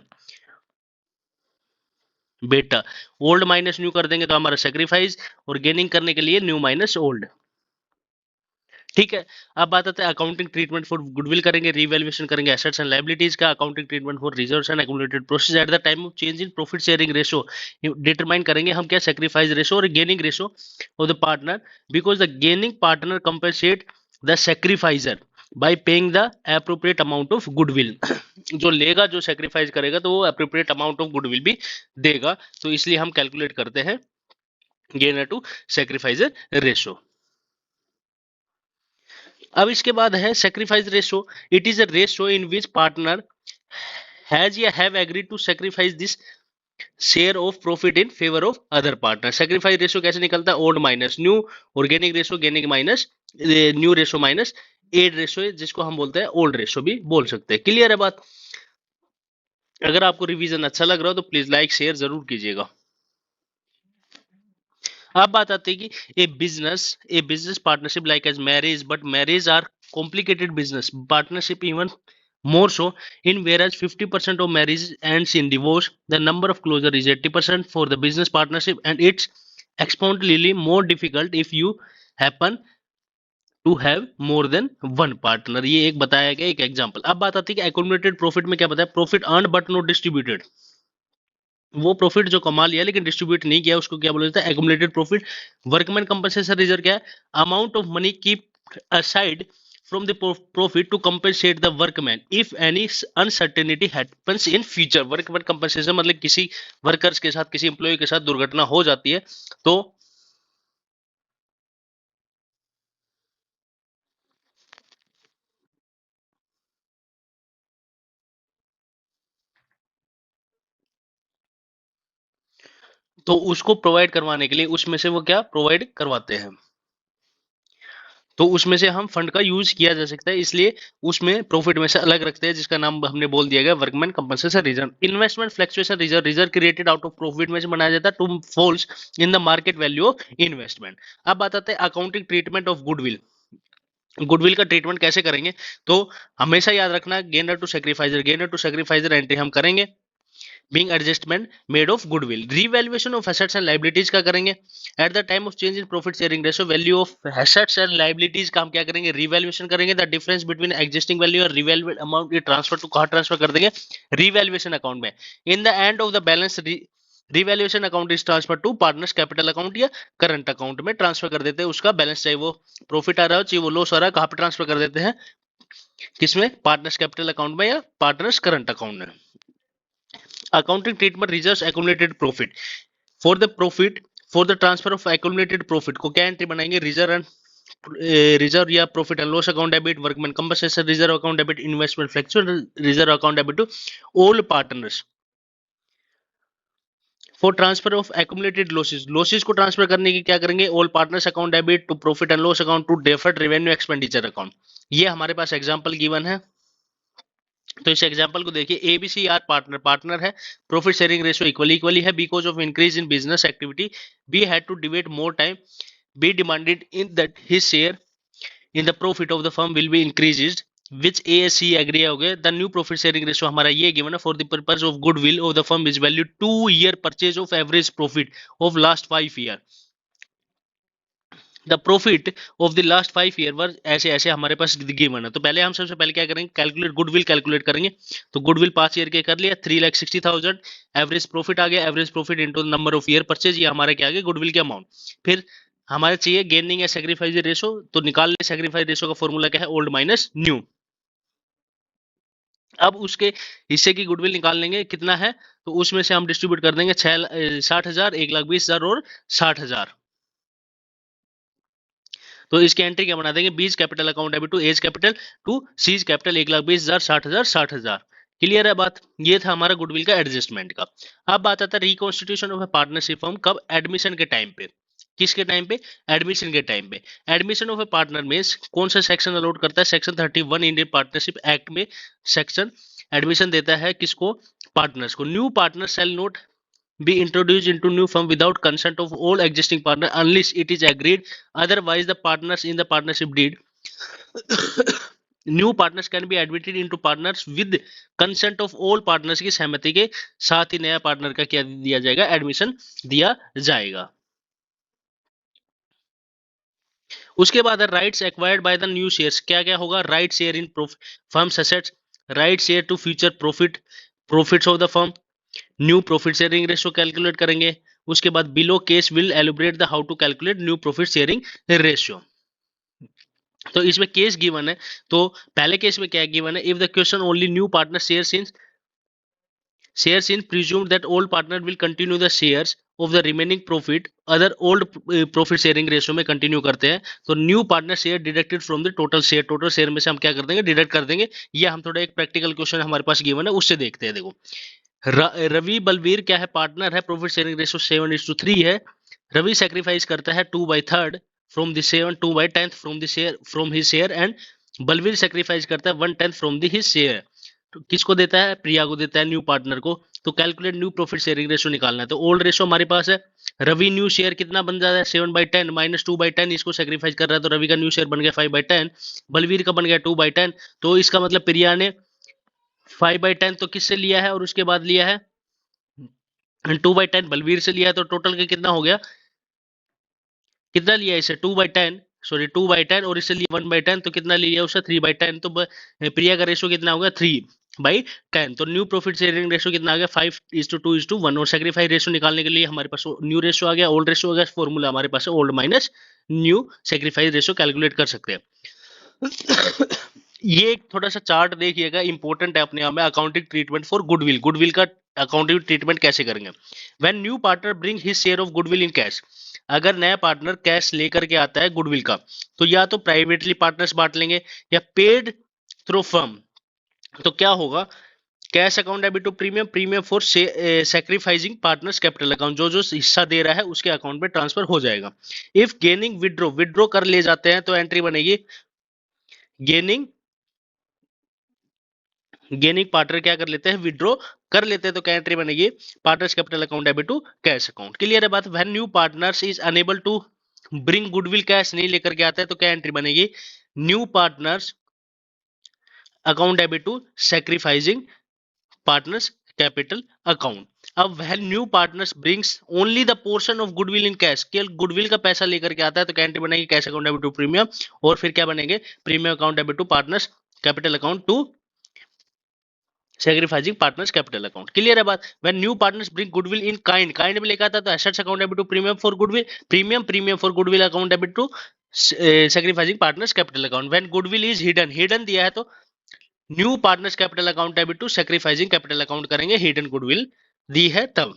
बेटा ओल्ड माइनस न्यू कर देंगे तो हमारा सैक्रिफाइस, और गेनिंग करने के लिए न्यू माइनस ओल्ड. ठीक है. अब बात आते हैं अकाउंटिंग ट्रीटमेंट फॉर गुडविल करेंगे, रिवैल्यूएशन करेंगे एसेट्स एंड लायबिलिटीज का. Accounting treatment for reserves and accumulated process at the time of change in profit sharing ratio determine करेंगे हम. क्या? सैक्रिफाइस रेशो और gaining ratio of the partner, because the gaining partner compensate the sacrificer by paying the appropriate amount of goodwill. जो लेगा, जो sacrifice करेगा, तो वो एप्रोप्रिएट अमाउंट ऑफ गुडविल भी देगा. तो इसलिए हम कैलकुलेट करते हैं गेनर टू सैक्रिफाइजर रेशो. अब इसके बाद है sacrifice ratio. It is a ratio in which partner has या have agreed to sacrifice this share of profit in favour of other partner. Sacrifice ratio कैसे निकलता है? Old minus new. Organic ratio gaining minus new ratio minus add ratio, जिसको हम बोलते हैं old ratio भी बोल सकते हैं. क्लियर है बात? अगर आपको रिवीजन अच्छा लग रहा हो तो प्लीज लाइक शेयर जरूर कीजिएगा. अब बात आती है कि a business partnership like as marriage, but marriage are complicated business partnership even more so in whereas 50% of marriage ends in divorce. The number of closure is 80% for the business partnership and it's exponentially more difficult if you happen to have more than one partner. ये एक बताया गया एक example. अब बात आती है कि accumulated profit में क्या बताया? Profit earned but not distributed. वो प्रॉफिट जो कमा लिया लेकिन डिस्ट्रीब्यूट नहीं किया, उसको क्या बोला जाता है? Accumulated profit. Workman compensation reserve क्या है? Amount of money keep aside from the profit to compensate the workman if any uncertainty happens in future. Workman compensation मतलब किसी वर्कर्स के साथ, किसी एम्प्लॉय के साथ दुर्घटना हो जाती है तो उसको प्रोवाइड करवाने के लिए उसमें से वो क्या प्रोवाइड करवाते हैं. तो उसमें से हम फंड का यूज किया जा सकता है, इसलिए उसमें प्रॉफिट में से अलग रखते हैं, जिसका नाम हमने बोल दिया गया workman compensation reserve. Investment fluctuation reserve, reserve created out of profit में से बनाया जाता है to falls in the market value of investment. अब बात आते हैं accounting treatment of goodwill. Goodwill का ट्रीटमेंट कैसे करेंगे? तो हमेशा याद रखना gainer to sacrificer, gainer to sacrificer entry हम करेंगे being adjustment made of goodwill. Revaluation of assets and liabilities का करेंगे at the time of change in profit sharing ratio. value of assets and liabilities का हम क्या करेंगे? revaluation करेंगे. the difference between existing value और revalued amount ये transfer to कहाँ ट्रांसफर कर देंगे? revaluation अकाउंट में. in the end of the balance revaluation account is transferred to partners capital account या करंट अकाउंट में ट्रांसफर कर देते हैं. उसका बैलेंस चाहे वो प्रॉफिट आ रहा हो चाहे वो लॉस आ रहा है, कहाँ पे ट्रांसफर कर देते हैं? किसमें? पार्टनर्स कैपिटल अकाउंट में या पार्टनर्स करंट अकाउंट में. Accounting treatment reserves accumulated profit. For the profit, for the transfer of accumulated profit को क्या एंट्री बनाएंगे? रिजर्व या profit and loss account debit, workman compensation reserve account debit, investment fluctuation reserve account debit to all partners. For transfer of accumulated losses, losses को ट्रांसफर करने की क्या करेंगे? All partners account debit to profit and loss account to deferred revenue expenditure account. ये हमारे पास example given है. तो इस एग्जांपल को देखिए. एबीसी आर पार्टनर है. प्रॉफिट शेयरिंग रेशियो इक्वली है. Because of increase in business activity we had to devote more time be demanded in that his share in the profit of the firm will be increased, which ASC agree हो गए. The new profit sharing ratio हमारा ये given है for the purpose of goodwill of the firm is value 2-year purchase of average profit of last 5 year. The profit of the last 5 year वर ऐसे ऐसे हमारे पास given है. तो पहले हम सबसे पहले क्या करेंगे, कैलकुलेट गुडविल कैलकुलेट करेंगे. तो गुडविल 5 ईयर के कर लिया, 3,60,000. एवरेज प्रॉफिट आ गया, average profit into number of year purchase, ये हमारा क्या आ गया गुडविल के अमाउंट. फिर हमारे चाहिए गेनिंग या सेक्रीफाइस रेशो. तो निकाल ले सेक्रीफाइस रेशो का फॉर्मूला क्या है, ओल्ड माइनस न्यू. अब उसके हिस्से की गुडविल निकाल लेंगे कितना है, तो उसमें से हम डिस्ट्रीब्यूट कर देंगे 60,000, 1,20,000 और 60,000. तो इसकी एंट्री क्या बना देंगे, B's capital account debit to A's capital to C's capital 1,20,000, 60,000, 60,000. Clear है बात. ये था हमारा गुडविल का एडजस्टमेंट का. अब बात आता है reconstitution of a partnership firm कब, एडमिशन के टाइम पे. किसके टाइम पे, एडमिशन के टाइम पे. एडमिशन ऑफ ए पार्टनर में कौन सा सेक्शन अलॉट करता है, सेक्शन 31 इंडियन पार्टनरशिप एक्ट में सेक्शन एडमिशन देता है किसको, पार्टनर्स को. New partner shall not be introduced into new firm without consent of all existing partner unless it is agreed otherwise the partners in the partnership deed. New partners can be admitted into partners with consent of all partners की सहमति के साथ ही नया partner का क्या दिया जाएगा, admission दिया जाएगा. उसके बाद rights acquired by the new shares, क्या क्या होगा, right share in firms assets, right share to future profits of the firm, new profit sharing ratio calculate करेंगे. उसके बाद below case will elaborate the how to calculate new profit sharing ratio. तो इसमें case given है. तो पहले case में क्या गिवन है, if the question only new partner shares in presumed that old partner will continue the shares of the remaining profit, other old profit sharing ratio में continue करते हैं. तो new partner share deducted from the total share में से हम क्या कर देंगे, डिडक्ट कर देंगे. ये हम थोड़ा एक प्रैक्टिकल क्वेश्चन हमारे पास गिवन है, उससे देखते हैं. देखो रवि बलवीर क्या है, पार्टनर है, प्रॉफिट शेयरिंग रेशियो 7:3 है. रवि सेक्रीफाइस करता है 2/3 from the 7, 2/10 from his share and Balveer sacrifice करता है 1/10 फ्रॉम द हिज शेयर. तो किसको देता है, प्रिया को देता है, न्यू पार्टनर को. तो calculate new profit sharing ratio निकालना है. तो ओल्ड रेशियो हमारे पास है, रवि न्यू शेयर कितना बन जाता है, 7/10 माइनस 2/10, इसको सेक्रीफाइस कर रहा है. तो रवि का न्यू शेयर बन गया 5/10, बलवीर का बन गया 2/10. तो इसका मतलब प्रिया ने 5/10 तो किससे लिया है और उसके बाद लिया है 2/10 बलवीर से लिया है. तो टोटल का कितना हो गया, कितना लिया इसे 2/10 और इससे लिया 1/10, तो कितना लिया उससे 3/10. तो प्रिया का रेशो कितना होगा 3/10. तो न्यू प्रॉफिट शेयरिंग रेशो कितना आ गया 5:2:1. और सेक्रीफाइस रेशो निकालने के लिए हमारे पास न्यू रेशो आ गया, ओल्ड रेशो आ गया. फॉर्मूला हमारे पास है old minus new, sacrifice ratio calculate कर सकते हैं. ये एक थोड़ा सा चार्ट देखिएगा, इंपॉर्टेंट है अपने आप में. Accounting treatment for goodwill, goodwill का अकाउंटिंग ट्रीटमेंट कैसे करेंगे. When new partner bring his share of goodwill in cash, अगर नया पार्टनर कैश लेकर के आता है गुडविल का, तो या तो प्राइवेटली पार्टनर्स बांट लेंगे या पेड थ्रू फर्म. तो क्या होगा, cash account debit to premium, premium for sacrificing partners capital account, जो जो हिस्सा दे रहा है उसके अकाउंट में ट्रांसफर हो जाएगा. इफ गेनिंग विड्रॉ कर ले जाते हैं तो एंट्री बनेगी गेनिंग पार्टनर क्या कर लेते हैं, विड्रॉ कर लेते हैं. तो क्या एंट्री बनेगी, partners capital account debit to cash account. Clear है बात. When new partners is unable to bring goodwill, cash नहीं लेकर के आता है, तो क्या एंट्री बनेगी, new partners account debit to sacrificing partners capital account. अब when new partners brings only the portion of goodwill in cash, केवल गुडविल का पैसा लेकर के आता है, तो क्या एंट्री बनेगी, cash account debit to premium. और फिर क्या बनेंगे, premium account debit to partners capital account to sacrificing partners capital account. Clear है बात. When new partners bring goodwill in kind में लेकर आता है, तो assets account debit to premium for goodwill, premium for goodwill account debit to sacrificing partners capital account. When goodwill is hidden दिया है, तो new partners capital account debit to sacrificing capital account करेंगे, hidden goodwill दी है तब.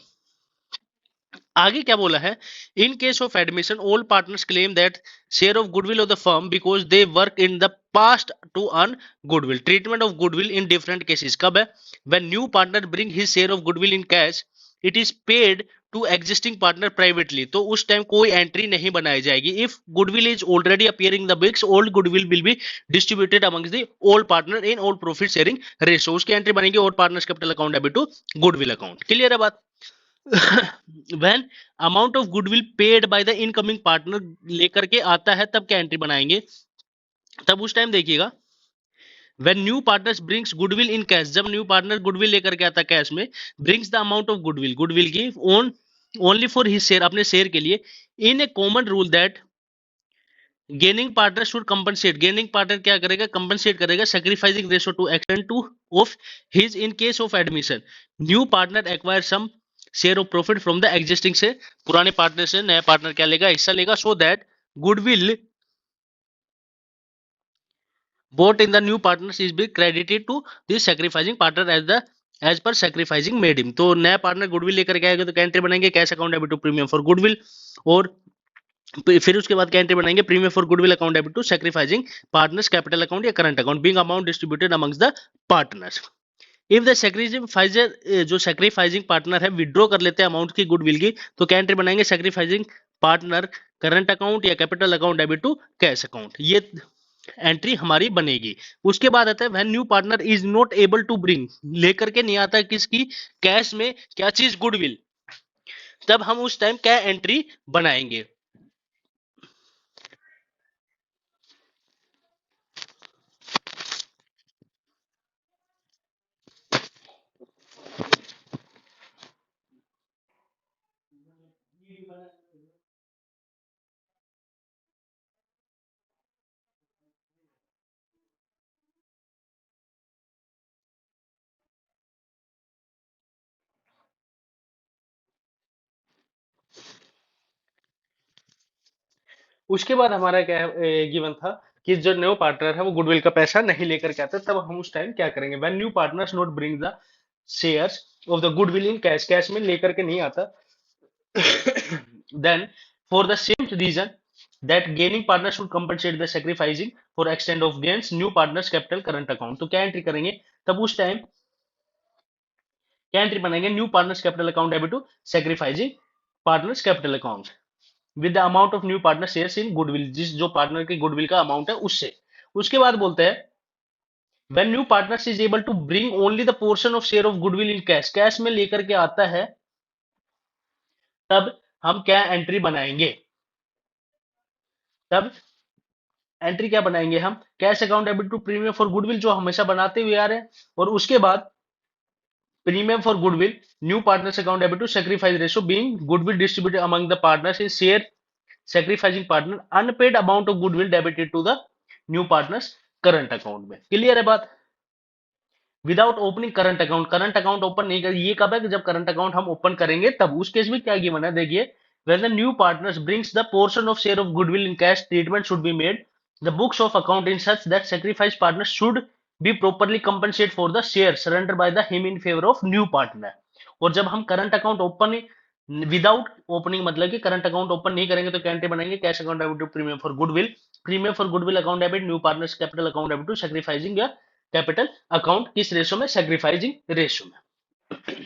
आगे क्या बोला है, in case of admission all partners claim that share of goodwill of the firm because they work in the past to earn goodwill. Treatment of goodwill in different cases कब है, when new partner bring his share of goodwill in cash, it is paid to existing partner privately. तो उस time कोई entry नहीं बनाई जाएगी. If goodwill is already appearing the books, old goodwill will be distributed amongst the old partner in old profit sharing ratio. उसकी entry बनेगी old partners capital account debit to goodwill account. Clear है बात. When amount of goodwill paid by the incoming partner लेकर के आता है तब क्या एंट्री बनाएंगे, तब उस टाइम देखिएगा when new partners brings goodwill in cash, जब न्यू पार्टनर गुडविल लेकर के आता है कैश में, brings the amount of goodwill, goodwill की own only for his share, अपने शेयर के लिए, in a common rule that gaining partner should compensate, gaining partner क्या करेगा, कंपनसेट करेगा sacrificing ratio to extend to of his in case of admission, new partner acquire some share of profit from the existing, से पुराने partner से नया partner क्या लेगा, हिस्सा लेगा, so that goodwill bought in the new partners is be credited to the sacrificing partner as per sacrificing made him। तो नया पार्टनर गुडविल लेकर के आएगा तो क्या एंट्री बनाएंगे, cash account debit to premium for goodwill, और फिर उसके बाद क्या एंट्री बनाएंगे, premium for goodwill account debit to sacrificing partners capital account या current account, being amount distributed amongst the partners. If the sacrificer जो सैक्रिफाइसिंग पार्टनर है withdraw कर लेते हैं अमाउंट की गुडविल की, तो क्या एंट्री बनाएंगे, सैक्रिफाइसिंग पार्टनर करंट अकाउंट या capital account debit to cash account, ये एंट्री हमारी बनेगी। उसके बाद आता है when new partner is not able to bring, लेकर के नहीं आता किसकी, कैश में क्या चीज, गुडविल, तब हम उस टाइम क्या एंट्री बनाएंगे। उसके बाद हमारा क्या गिवन था कि जो न्यू पार्टनर है वो गुडविल का पैसा नहीं लेकर के आता, तब हम उस टाइम क्या करेंगे, when new partners not bring the shares of the goodwill in cash, cash में लेकर के नहीं आता, then for the same reason that gaining partner should compensate the sacrificing for extend of gains new partners capital current account, तो क्या entry करेंगे, तब उस टाइम क्या एंट्री बनाएंगे, new partners capital account debit to sacrificing partners capital account with the amount of new partner shares in goodwill, जिस जो partner की गुडविल का अमाउंट है उससे। उसके बाद बोलते हैं when new partner is able to bring only the portion of share of goodwill in cash, cash में लेकर के आता है तब हम क्या एंट्री बनाएंगे, तब एंट्री क्या बनाएंगे हम, cash account debit to premium for goodwill, जो हमेशा बनाते हुए आ रहे हैं, और उसके बाद premium for goodwill new partners account debit to sacrifice ratio being goodwill distributed among the partners in share sacrificing partner unpaid amount of goodwill debited to the new partners current account में। Clear है बात, without opening current account, current account open नहीं कर, ये कब है कि जब करंट अकाउंट हम ओपन करेंगे तब, उस केस में क्या गिवन है देखिए, when the new partners brings the portion of share of goodwill in cash, treatment should be made the books of account in such that sacrificed partners should be properly compensated for the share surrendered by the him in favor of new partner। और जब हम current account open without opening, मतलब कि current account open नहीं करेंगे तो क्या entry बनाएंगे, cash account debit to premium for goodwill, premium for goodwill account debit new partners capital account debit to sacrificing या कैपिटल अकाउंट, किस रेशो में, सैक्रिफाइसिंग रेशो में।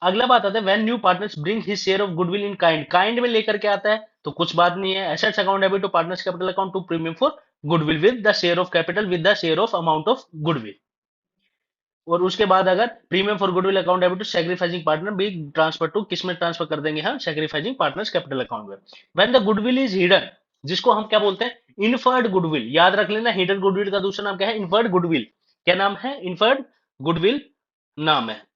अगला बात आता है when new partners bring his share of goodwill in kind, kind में लेकर के आता है तो कुछ बात नहीं है, assets account debit to partners capital account to premium for goodwill with the share of capital with the share of amount of goodwill, और उसके बाद अगर premium for goodwill account debit to sacrificing partner भी transfer to, किस में transfer कर देंगे हम, सैक्रिफाइसिंग पार्टनर्स कैपिटल अकाउंट में। When the goodwill is hidden, जिसको हम क्या बोलते हैं, इनफर्ड गुडविल, याद रख लेना, हिडन गुडविल का दूसरा नाम क्या है, इनफर्ड गुडविल, क्या नाम है, इनफर्ड गुडविल नाम है।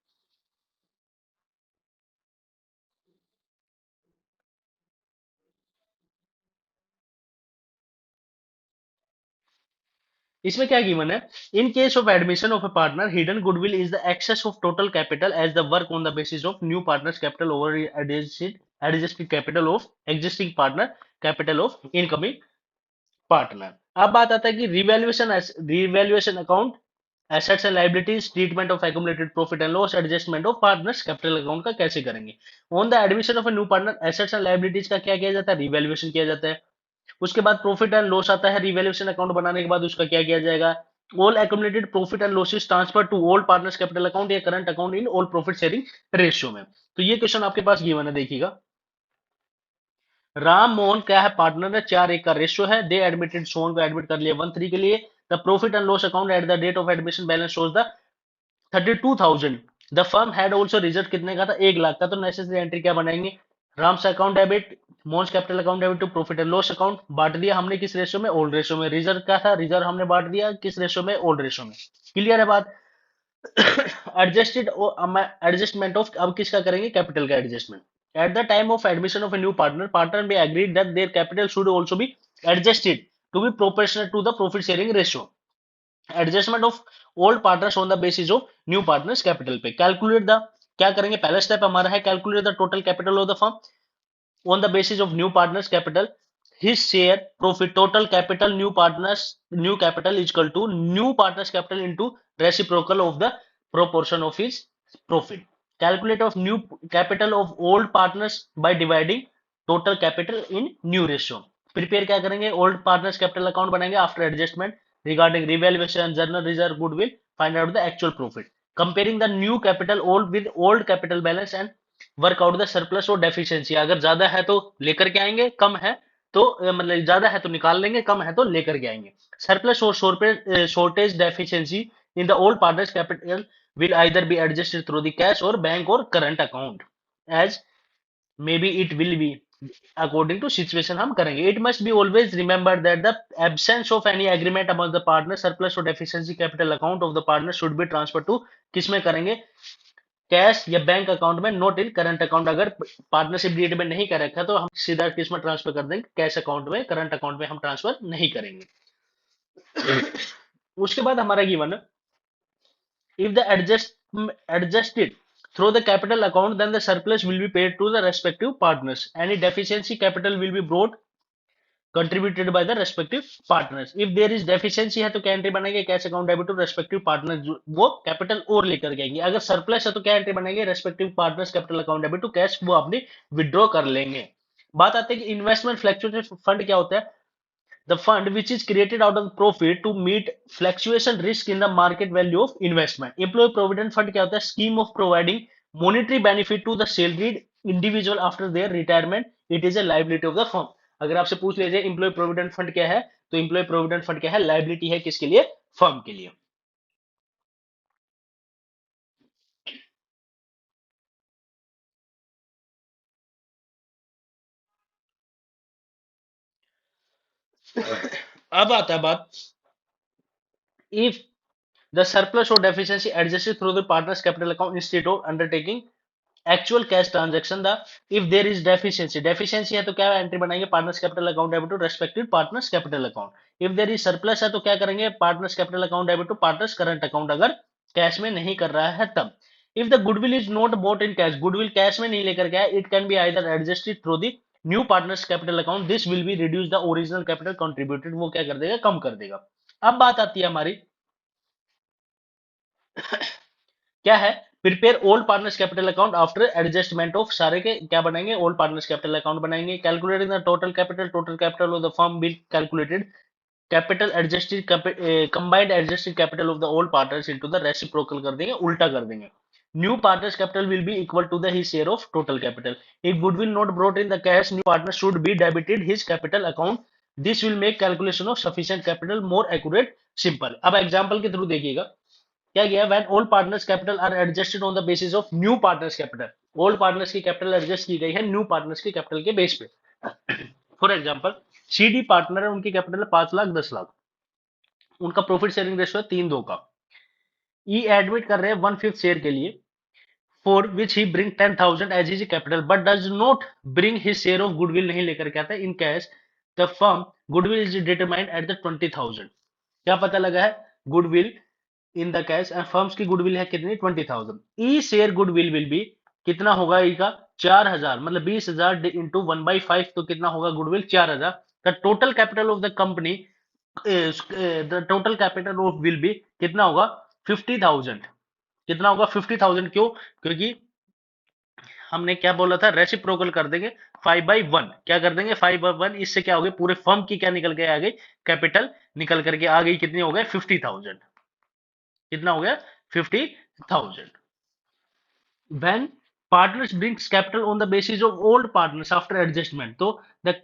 इसमें क्या गिवन है, in case of admission of a partner hidden goodwill is the excess of total capital as the work on the basis of new partners capital over adjusted capital of existing partner capital of incoming partner. अब बात आता है कि revaluation account assets and liabilities, treatment of accumulated profit and loss, adjustment of partners capital account का कैसे करेंगे। On the admission of a new partner assets and liabilities का क्या किया जाता है, रिवैल्यूएशन किया जाता है। उसके बाद प्रॉफिट एंड लॉस आता है, रिवैल्यूएशन अकाउंट बनाने के बाद उसका क्या किया जाएगा, all accumulated profit and losses transfer to all partners capital account या current account in all profit sharing ratio में। तो ये क्वेश्चन आपके पास गिवन है, देखिएगा, राम मोहन क्या है, पार्टनर है, 4:1 का रेशियो है, दे एडमिटेड, सोन को एडमिट कर लिया 1:3 के लिए, the profit and loss account at the date of admission balance shows the 32,000 the firm had also reserve कितने का था, 1 लाख का, तो नेसेसरी एंट्री क्या बनाएंगे, राम्स अकाउंट डेबिट मोन्स capital account debit to profit and loss account, बांट दिया हमने किस रेशो में, ओल्ड रेशो में, रिजर्व क्या था, रिजर्व हमने बांट दिया किस रेशो में, ओल्ड रेशो में, क्लियर है बात। एडजस्टेड एडजस्टमेंट ऑफ, अब किसका करेंगे, कैपिटल का adjustment, at the time of admission of a new partner, partner be agreed that their capital should also be adjusted to be proportional to the profit sharing ratio, adjustment of old partners on the basis of new partners capital pay, calculate the, क्या करेंगे, पहला step हमारा है calculate the total capital of the firm on the basis of new partners capital, his share profit, total capital new capital is equal to new partners capital into reciprocal of the proportion of his profit, calculate of new capital of old partners by dividing total capital in new ratio, prepare क्या करेंगे, old partners capital account बनाएंगे after adjustment regarding revaluation journal reserve goodwill, find out the actual profit, comparing the new capital old with old capital balance and work out the surplus और deficiency, अगर ज्यादा है तो लेकर के आएंगे, कम है तो मतलब ज्यादा है तो निकाल लेंगे, कम है तो लेकर के आएंगे, सरप्लस और shortage deficiency in the old partners capital will either be adjusted through the cash or bank or current account as maybe it will be according to situation हम करेंगे, it must be always remembered that the absence of any agreement among the partners surplus or deficiency capital account of the partner should be transferred to, किस में करेंगे, cash या bank account में, note इन current account, अगर partnership deed में नहीं कर रखा तो हम सीधा किस में ट्रांसफर कर देंगे, कैश अकाउंट में, करंट अकाउंट में हम ट्रांसफर नहीं करेंगे। उसके बाद हमारा given, if the adjusted through the capital account then the surplus will be paid to the respective partners, any deficiency capital will be brought contributed by the respective partners, if there is deficiency है तो क्या entry बनाएंगे, cash account debit to respective partner, वो capital और लेकर जाएंगे, अगर surplus है तो क्या एंट्री बनाएंगे, respective partners capital account debit to cash, वो अपनी विड्रॉ कर लेंगे। बात आती है कि इन्वेस्टमेंट फ्लक्चुएशन फंड क्या होता है, the fund which is created out of profit to meet fluctuation risk in the market value of investment, employee provident fund क्या होता है, scheme of providing monetary benefit to the salaried individual after their retirement, it is a liability of the firm, अगर आपसे पूछ लीजिए employ provident fund क्या है, तो एम्प्लॉय प्रोविडेंट फंड क्या है, लाइबिलिटी है, किसके लिए, फर्म के लिए। अब आता है बात, if the surplus or deficiency adjusted through the partner's capital account instead of undertaking actual cash transaction, the if there is deficiency है तो क्या एंट्री बनाएंगे, partners capital account debit to respective partners capital account, if there is surplus है तो क्या करेंगे, partners capital account debit to partners current account, अगर cash में नहीं कर रहा है तब, if the goodwill is not bought in cash, goodwill cash में नहीं लेकर गया, it can be either adjusted through the new partners capital account, this will be reduce the original capital contributed, वो क्या कर देगा, कम कर देगा। अब बात आती है हमारी क्या है, prepare old partners capital account after adjustment of, सारे के क्या बनाएंगे, ओल्ड पार्टनर्स कैपिटल अकाउंट बनाएंगे, calculating the total capital of the firm will calculated capital adjusted combined adjusted capital of the old partners into the reciprocal कर देंगे, उल्टा कर देंगे, new partners capital will be equal to the his share of total capital, if goodwill not brought in the cash new partner should be debited his capital account, this will make calculation of sufficient capital more accurate simple. अब example के through देखिएगा क्या गया, when old partners capital R adjusted on the basis of new partners capital, old partners की capital adjust की गई है new partners की कैपिटल के बेस पे, फॉर एग्जांपल सीडी पार्टनर है, उनकी कैपिटल है 5 लाख 10 लाख, उनका प्रॉफिट शेयरिंग रेशियो है 3:2 का, ई एडमिट कर रहे हैं 1/5 शेयर के लिए, for which he bring 10,000 as his capital but does not bring his share of goodwill, नहीं लेकर के आता in cash, the firm goodwill is determined at the 20,000, क्या पता लगा है, goodwill in the cash and firms की गुडविल है कितनी, 20,000, E share goodwill will be कितना होगा, ई का 4,000, मतलब 20,000 इंटू 1/5, तो कितना होगा goodwill 4,000, the total capital of the company, the total capital of will be कितना होगा 50,000, कितना होगा 50,000, क्यों, क्योंकि हमने क्या बोला था, रेसिप्रोकल कर देंगे 5/1, क्या कर देंगे 5/1, इससे क्या हो गया, पूरे फर्म की क्या निकल के आ गई, कैपिटल निकल करके आ गई, कितनी हो गए 50,000, कितना हो गया 50,000, when partners brings capital on the basis of old partners after adjustment, तो the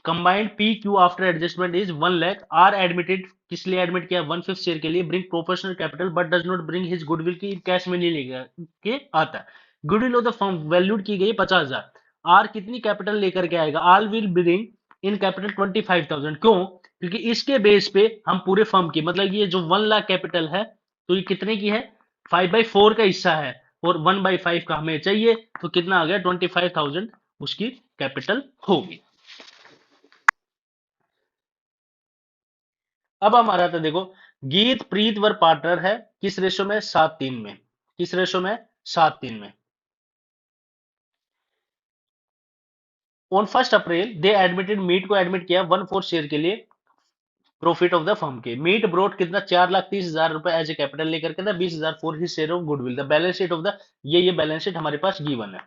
combined P Q after adjustment is 1 lakh. R admitted किस लिए एडमिट किया, 1/5 शेयर के लिए, bring proportional capital but does not bring his goodwill की cash में नहीं लेगा के आता है। Goodwill of the firm valued की गई 50,000। आर कितनी कैपिटल लेकर के आएगा, R will bring in capital 25,000। क्यों, क्योंकि इसके बेस पे हम पूरे फर्म की, मतलब ये जो 1 लाख कैपिटल है तो ये कितने की है, 5/4 का हिस्सा है, और 1/5 का हमें चाहिए, तो कितना आ गया, 25,000 उसकी कैपिटल होगी। अब हमारा था देखो, गीत प्रीत वर पार्टनर है किस रेशो में, 7:3 में। किस रेशो में, 7:3 में। On 1 April they admitted, Meet को एडमिट किया 1/4 शेयर के लिए प्रॉफिट ऑफ द फर्म के। मीट ब्रोड कितना, 4,30,000 रुपए एज ए कैपिटल लेकर के था, 20,000 for his share of goodwill. The balance sheet of the, ये बैलेंस शीट हमारे पास गिवन है।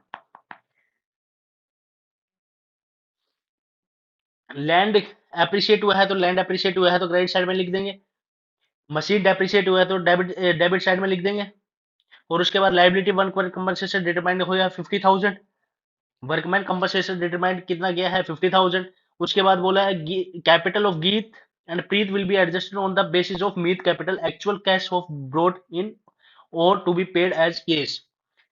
लैंड एप्रिशिएट हुआ है तो, लैंड एप्रिशिएट हुआ है तो क्रेडिट साइड में लिख देंगे। मशीन डेप्रिशिएट हुआ है तो डेबिट डेबिट साइड में लिख देंगे। और उसके बाद लाइबिलिटी वन कंपनसेशन डिटरमाइंड हो गया 50,000। वर्कमैन कंपनसेशन डिटरमाइंड कितना गया है, 50,000। उसके बाद बोला है capital of Geet and Preet will be adjusted on the basis of Meet capital actual cash of brought in और to be paid as case.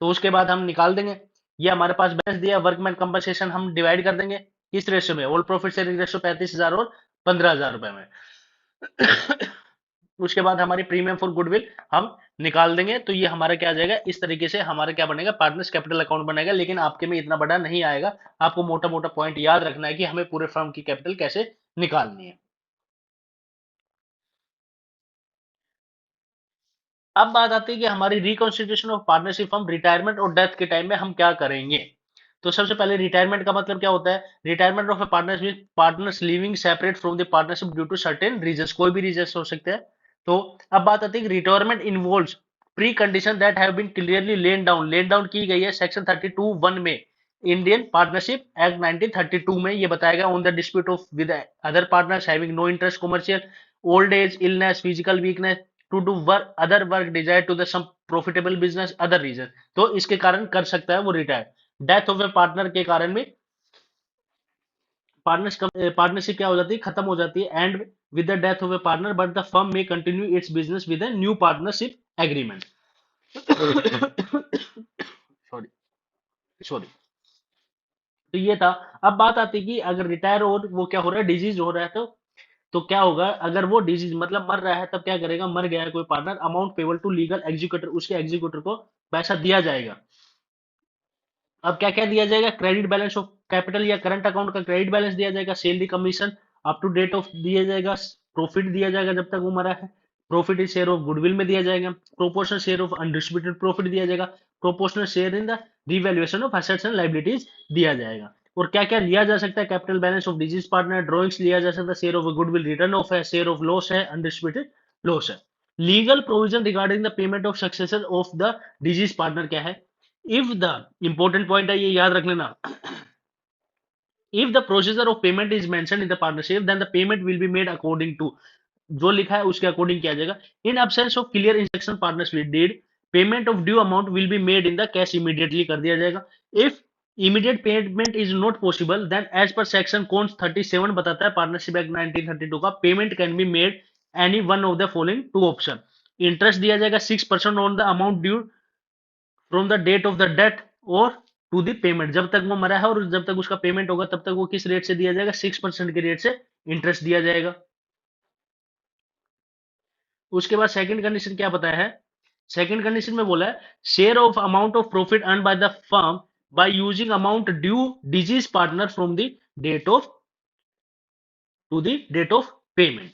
तो उसके बाद हम निकाल देंगे। ये हमारे पास बैलेंस दिया, वर्कमैन कंपनसेशन हम डिवाइड कर देंगे किस रेशो में, ऑल प्रॉफिट शेयरिंग रेशो 35,000 और 15,000 रुपए में। उसके बाद हमारी प्रीमियम फॉर गुडविल हम निकाल देंगे। तो ये हमारा क्या आ जाएगा, इस तरीके से हमारा क्या बनेगा, पार्टनर्स कैपिटल अकाउंट बनेगा। लेकिन आपके में इतना बड़ा नहीं आएगा, आपको मोटा मोटा पॉइंट याद रखना है कि हमें पूरे फर्म की कैपिटल कैसे निकालनी है। अब बात आती है कि हमारी reconstitution of partnership firm retirement और डेथ के टाइम में हम क्या करेंगे। तो सबसे पहले रिटायरमेंट का मतलब क्या होता है, retirement of a partnership, partners living separate from the partnership due to certain reasons, कोई भी रीजंस हो सकते हैं। तो अब बात आती है कि retirement involves pre condition that have been clearly lain down की गई है सेक्शन 32(1) में, इंडियन पार्टनरशिप एक्ट 1932 में। ये बताया गया, on the dispute of with other partners having no interest commercial, old age, illness, physical weakness, to do work other work desire to the some profitable business other reason. तो इसके कारण कर सकता है वो retire. Death of a partner के कारण भी पार्टनरशिप क्या हो जाती है, खत्म हो जाती है, end with the death of a partner but the firm में continue its business with a new partnership agreement. Sorry sorry. तो ये था। अब बात आती है कि अगर रिटायर और वो क्या हो रहा है, डिजीज हो रहा है, तो क्या होगा, अगर वो डिजीज मतलब मर रहा है, तब क्या करेगा, मर गया है कोई partner, amount payable to legal executor, उसके एग्जीक्यूटर को पैसा दिया जाएगा। अब क्या क्या दिया जाएगा, क्रेडिट बैलेंस ऑफ कैपिटल या करंट अकाउंट का क्रेडिट बैलेंस दिया जाएगा, salary commission up to date of दिया जाएगा, प्रॉफिट दिया जाएगा जब तक वो मरा है, profit is share of goodwill में दिया जाएगा, proportional share of undistributed profit दिया जाएगा, proportional share in the revaluation of assets and liabilities दिया जाएगा। और क्या क्या लिया जा सकता है, capital balance of deceased partner, drawings लिया जा सकता है, share of goodwill return of है, शेयर ऑफ लॉस है, अनडिस्ट्रीब्यूटेड लॉस है। Legal provision regarding the payment of successor of the disease partner क्या है, इफ द इंपॉर्टेंट पॉइंट है, ये याद रख लेना, if the procedure of payment is mentioned in the partnership then the payment will be made according to, जो लिखा है उसके अकॉर्डिंग किया जाएगा। In absence of clear instruction partnership deed, payment of due amount will be made in the cash, immediately कर दिया जाएगा। If immediate payment is not possible then as per section कौन 37 बताता है पार्टनरशिप एक्ट 1932 का, payment can be made any one of the following two option. Interest दिया जाएगा 6% on the amount due from the date of the death और to the payment, जब तक वो मरा है और जब तक उसका पेमेंट होगा तब तक वो किस रेट से दिया जाएगा, 6% के रेट से इंटरेस्ट दिया जाएगा। उसके बाद सेकंड कंडीशन क्या बताया है, सेकंड कंडीशन में बोला है share of amount of profit earn by the firm by using amount due deceased partner from the date of to the date of payment.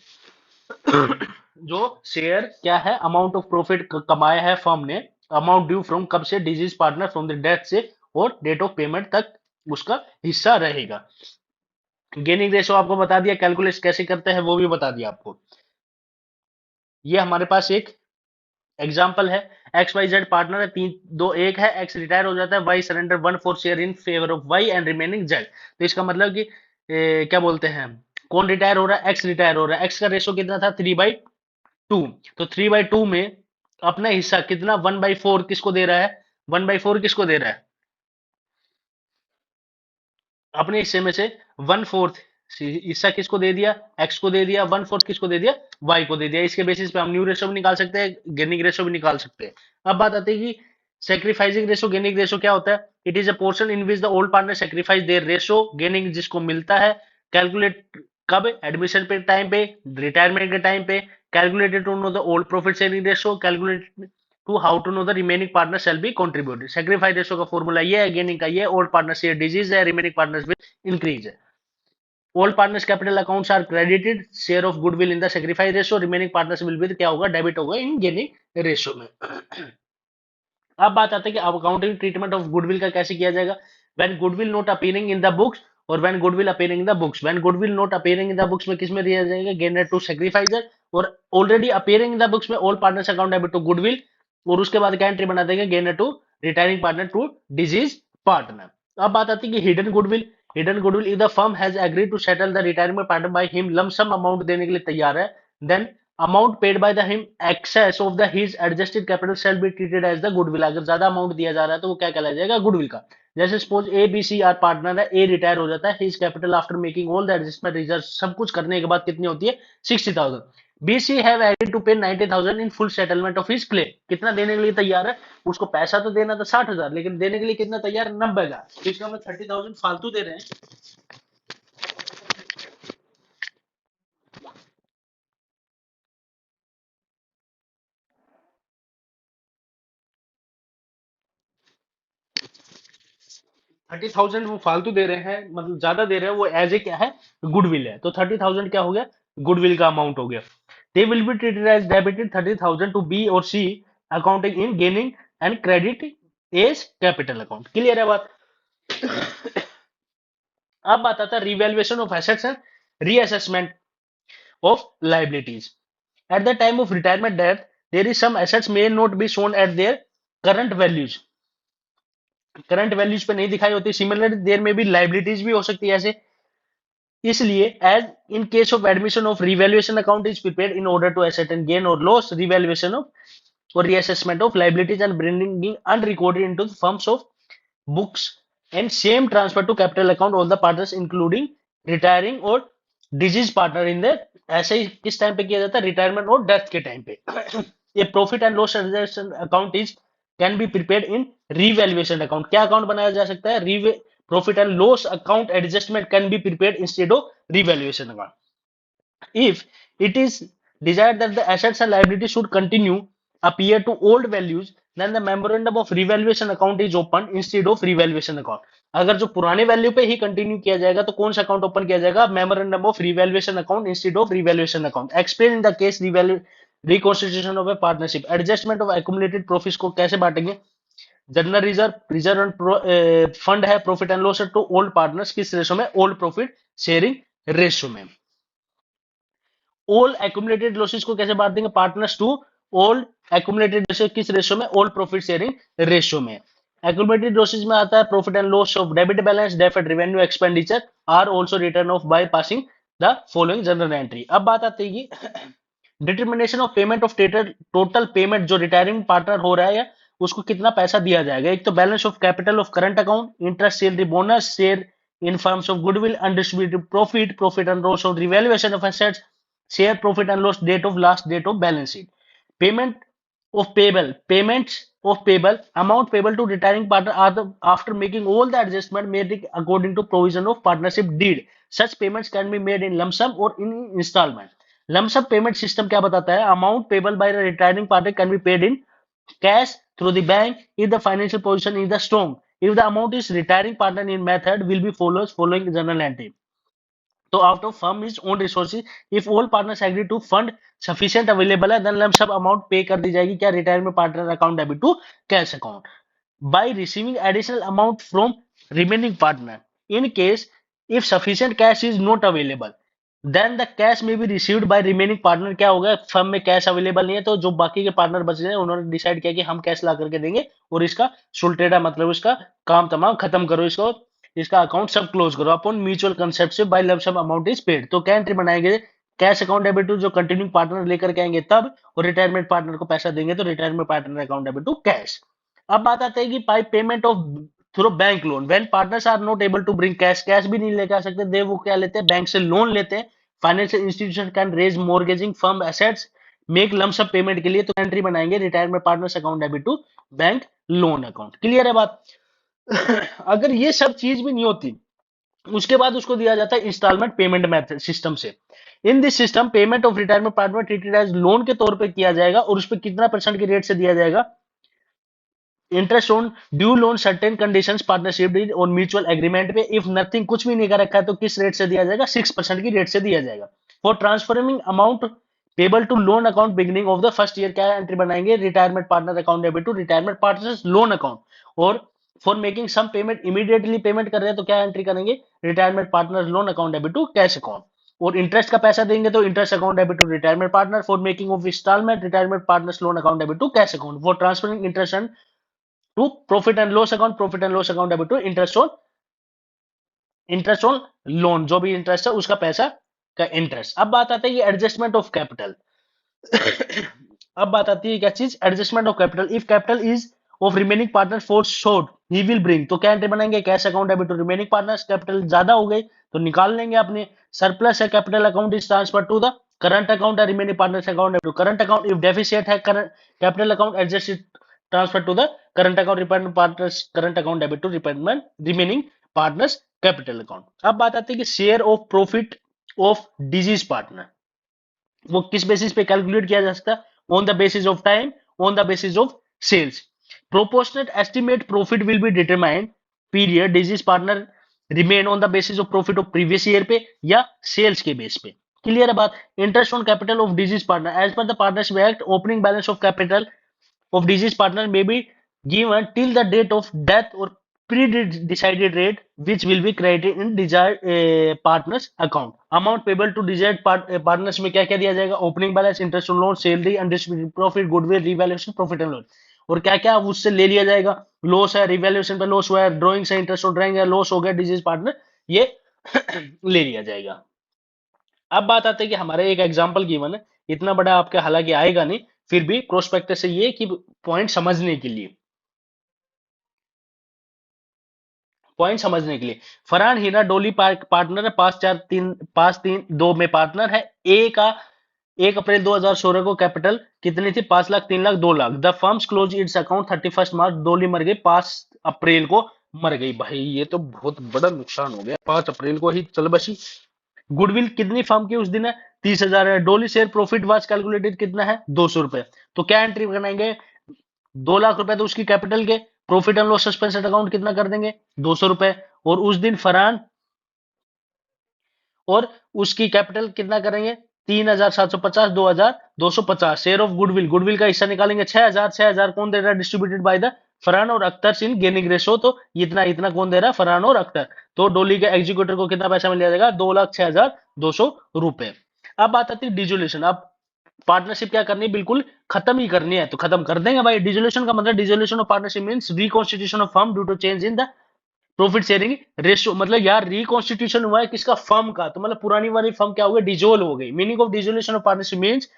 जो शेयर क्या है, अमाउंट ऑफ प्रॉफिट कमाया है फर्म ने, amount due from कब से, disease partner from the death से और डेट ऑफ पेमेंट तक उसका हिस्सा रहेगा। गेनिंग रेशो आपको बता दिया, कैलकुलेट कैसे करते हैं वो भी बता दिया आपको। ये हमारे पास एक एग्जाम्पल है, एक्स वाई जेड पार्टनर है, 3 2 1 है, एक्स रिटायर हो जाता है, Y surrender 1/4 share in favour of Y and remaining Z. तो इसका मतलब कि क्या बोलते हैं, कौन रिटायर हो रहा है, एक्स रिटायर हो रहा है, एक्स का रेशो कितना था, 3/2। तो 3/2 में अपना हिस्सा कितना, 1/4 किसको दे रहा है, 1/4 किसको दे रहा है, अपने हिस्से में से 1/4 हिस्सा किसको दे दिया, एक्स को दे दिया, 1/4 किसको दे दिया, वाई को दे दिया। इसके बेसिस पे हम न्यू रेशो भी निकाल सकते हैं, गेनिंग रेशो भी निकाल सकते हैं। अब बात आती है कि सेक्रीफाइसिंग रेशो, गेनिंग रेशो क्या होता है। It is a portion in which the old partner sacrifice their ratio, gaining जिसको मिलता है। कैलकुलेट कब, एडमिशन पे टाइम पे, रिटायरमेंट के टाइम पे। Calculated to know the old profit sharing ratio, calculate to how to know the remaining partner shall be contributed. Sacrifice ratio का formula ये है, गेनिंग का ये, ओल्ड पार्टनर शेयर डिजीज है, रिमेनिंग पार्टनर्स विल इंक्रीज है। All partners capital accounts are credited, share of goodwill in the sacrifice ratio, remaining partners will be क्या होगा, debit होगा इन गेनिंग रेशियो में। अब बात आती है कि अकाउंटिंग ट्रीटमेंट ऑफ गुडविल का कैसे किया जाएगा। When goodwill not appearing in the books और when goodwill appearing in the books. When goodwill not appearing in the books में किस में दिया जाएगा, गेनर टू सैक्रिफाइजर, और already appearing in the books में all partners account debit to goodwill, और उसके बाद क्या एंट्री बना देंगे, gainer to retiring partner to deceased partner. अब बात आती है कि hidden goodwill. Hidden goodwill, if the firm has agreed to settle the retirement partner by him, lump sum amount देने के लिए तैयार है, then amount paid by the him excess of the his adjusted capital shall be treated as the goodwill. अगर ज्यादा amount दिया जा रहा है तो वो क्या कहलाया जाएगा, गुडविल का। जैसे suppose A B C are partner है, ए रिटायर हो जाता है, his capital after making all the adjustment reserve, सब कुछ करने के बाद कितनी होती है, 60,000। B C have agreed to pay 90,000 in full settlement of his claim. कितना देने के लिए तैयार है, उसको पैसा तो देना था 60,000, लेकिन देने के लिए कितना तैयार है, 90,000। तो इसका मतलब 30,000 फालतू दे रहे हैं। 30,000 वो फालतू दे रहे हैं, मतलब ज्यादा दे रहे हैं, वो एज ए क्या है, गुडविल है। तो 30,000 क्या हो गया, गुडविल का अमाउंट हो गया। They will be treated as debited 30,000 to B और C accounting in gaining and credit as capital account. Clear है बात। अब बात आता है revaluation of assets and reassessment of liabilities. At the time of retirement death there is some assets may not be shown at their current values, current values पे नहीं दिखाई होती। सिमिलरली देयर में भी लाइबिलिटीज भी हो सकती है ऐसे। इसलिए as in case of admission of revaluation account is prepared in order to ascertain gain और लॉस, रिवैल्यूएशन ऑफ और reassessment of liabilities and bringing unrecorded into the firms of books and same transfer to capital account all the partners including retiring और disease partner in the. ऐसे ही किस time पे किया जाता है, retirement और death के टाइम पे। ये profit and loss account is can be prepared in revaluation account. क्या अकाउंट बनाया जा सकता है, profit and loss account adjustment can be prepared instead of revaluation account. If it is desired that the assets and liabilities should continue appear to old values, then the memorandum of revaluation account is opened instead of revaluation account. अगर जो पुराने value पे ही continue किया जाएगा तो कौन सा account open किया जाएगा, memorandum of revaluation account instead of revaluation account. Explain in the case reconstitution of a partnership. Adjustment of accumulated profits को कैसे बांटेंगे, general reserve, reserve and fund है, profit and loss to old partners किस ratio में, old profit sharing ratio में। Old accumulated losses को कैसे बांट देंगे, partners to old accumulated losses किस रेशो में, ओल्ड प्रॉफिट शेयरिंग रेशो में। एक्यूमुलेटेड लॉसेस में आता है profit and loss of debit balance, deferred revenue expenditure are also written off by passing the following journal entry. अब बात आती है determination of payment of total payment, जो retiring partner हो रहा है उसको कितना पैसा दिया जाएगा। एक तो balance of capital of current account, interest, salary, bonus, share in firms of goodwill, undistributed profit, profit and loss of revaluation of assets, share profit and loss date of last date of balance sheet, payment of payable, payments of payable, amount payable to retiring partner are the, after making all the adjustment made according to provision of partnership deed. Such payments can be made in lump sum or in installment. Lump sum payment system क्या बताता है, amount payable by the retiring partner can be paid in cash through the bank if the financial position is the strong. If the amount is retiring partner in method will be follows following journal entry. तो out of firm is own resources, if all partners agree to fund sufficient available है, then lump sum amount pay कर दी जाएगी क्या, retirement partner account debit to cash account by receiving additional amount from remaining partner. In case if sufficient cash is not available, then the cash may be received by remaining partner. क्या होगा, firm में cash available नहीं है तो जो बाकी के partner बच रहे हैं उन्होंने डिसाइड किया कि हम कैश ला करके देंगे और इसका सुलटेड़ा मतलब इसका काम तमाम खत्म करो, इसको इसका अकाउंट सब क्लोज करो। अपन म्यूचुअल कंसेप्ट से बाय लव सम अमाउंट इज पेड। तो क्या एंट्री बनाएंगे, कैश अकाउंट डेबिट टू जो कंटिन्यूइंग पार्टनर लेकर के आएंगे तब, और रिटायरमेंट पार्टनर को पैसा देंगे तो retirement partner account debit to cash. अब बात आती है कि by payment of through bank loan. When partners are not able to bring cash, cash भी नहीं लेके आ सकते, दे वो क्या लेते हैं, बैंक से लोन लेते हैं। Financial institution can raise mortgaging firm assets, make lump sum payment के लिए तो एंट्री बनाएंगे retirement partners account debit to bank loan account. Clear है बात? अगर ये सब चीज भी नहीं होती, उसके बाद उसको दिया जाता है इंस्टॉलमेंट पेमेंट मेथड सिस्टम से। In this system payment of retirement partner treated as loan के तौर पे किया जाएगा, और उस पर कितना परसेंट की रेट से दिया जाएगा, interest on due loan certain conditions partnership deed और म्यूचुअल एग्रीमेंट पे। इफ नथिंग, कुछ भी नहीं कर रखा है, तो किस रेट से दिया जाएगा, 6% की रेट से दिया जाएगा। For transferring amount payable to loan account beginning of the first year, क्या एंट्री बनाएंगे, retirement partner account debit to retirement partners loan account. और for making some payment, immediately payment कर रहे हैं तो क्या एंट्री करेंगे, retirement partner loan account debit to cash account. और इंटरेस्ट का पैसा देंगे तो interest account debit to retirement partner. For making of instalment, retirement partners loan account debit to cash account. For transferring interest to profit and loss account, profit and loss account debit to interest on loan, जो भी interest है उसका पैसा का interest. अब बात आता है ये एडजस्टमेंट ऑफ कैपिटल। अब बात आती है क्या चीज, adjustment of capital. If capital is of remaining partner for short he will bring, तो क्या एंट्री बनाएंगे, cash account debit to remaining partners. Capital ज्यादा हो गई तो निकाल लेंगे अपने, सरप्लस है capital account is transfer to the current account है remaining partners account debit to current account. If deficit है current capital account adjust transfer to the current account respondent partners current account debit to repentant remaining partners capital account. अब बात आती है कि share of profit of deceased partner, वो किस basis पे calculate किया जा सकता है, on the basis of time, on the basis of sales. Proportionate estimate profit will be determined period deceased partner remain on the basis of profit of previous year पे या sales के base पे। Clear है बात? Interest on capital of deceased partner as per the partnership act, opening balance of capital of deceased partner may be given till the date of death or pre-decided rate which will be credited in desired partners account. Amount payable to desired partners में क्या क्या दिया जाएगा, opening balance, interest on loan, salary, undistributed profit, goodwill, revaluation, profit and loss. और क्या क्या उससे ले लिया जाएगा, लॉस है, रिवैल्यूएशन पे लॉस हुआ है, ड्रॉइंग से इंटरेस्ट ऑन ड्राइंग है, लॉस हो गया डिजीज पार्टनर, ये ले लिया जाएगा। अब बात आती है कि हमारे एक एग्जांपल गिवन है, इतना बड़ा आपके हालांकि आएगा नहीं, फिर भी प्रोस्पेक्टस से ये कि पॉइंट समझने के लिए। फरहान हीरा डोली पार्टनर है, 5-4-3-5-3-2 में पार्टनर है। ए का 1 अप्रैल 2016 को कैपिटल कितनी थी, 5 lakh, 3 lakh, 2 lakh. The firms close it's account 31 मार्च, डोली मर गई 5 अप्रैल को मर गई। भाई ये तो बहुत बड़ा नुकसान हो गया, 5 अप्रैल को ही चल बसी। गुडविल कितनी फर्म की उस दिन है, 30,000 है। डोली शेयर प्रॉफिट वाज कैलकुलेटेड कितना है, 200 रुपए। तो क्या एंट्री बनाएंगे, 2 लाख रुपए तो उसकी कैपिटल के, profit and loss suspension account कितना कर देंगे, 200 रुपए। और उस दिन फरहान और उसकी कैपिटल कितना करेंगे, 3,750, 2,250। शेयर ऑफ गुडविल, गुडविल का हिस्सा निकालेंगे 6,000, 6,000 कौन दे रहा है, डिस्ट्रीब्यूटेड बाय द फरहान और अख्तर इन गेनिंग रेशो, तो इतना इतना कौन दे रहा है, फरहान और अख्तर। तो डोली के एग्जीक्यूटिव को कितना पैसा मिल जाएगा, 2,06,200 रुपए। अब बात आती है डिजोल्यूशन। अब पार्टनरशिप क्या करनी है, बिल्कुल खत्म ही करनी है तो खत्म कर देंगे भाई। डिजोल्यूशन का मतलब, dissolution of partnership means reconstitution of firm due to change in the profit sharing ratio. मतलब यार रिकॉन्स्टिट्यूशन हुआ है किसका, फर्म का, तो मतलब पुरानी वाली फर्म क्या हो गई, डिजोल्व हो गई। Meaning of dissolution of partnership means,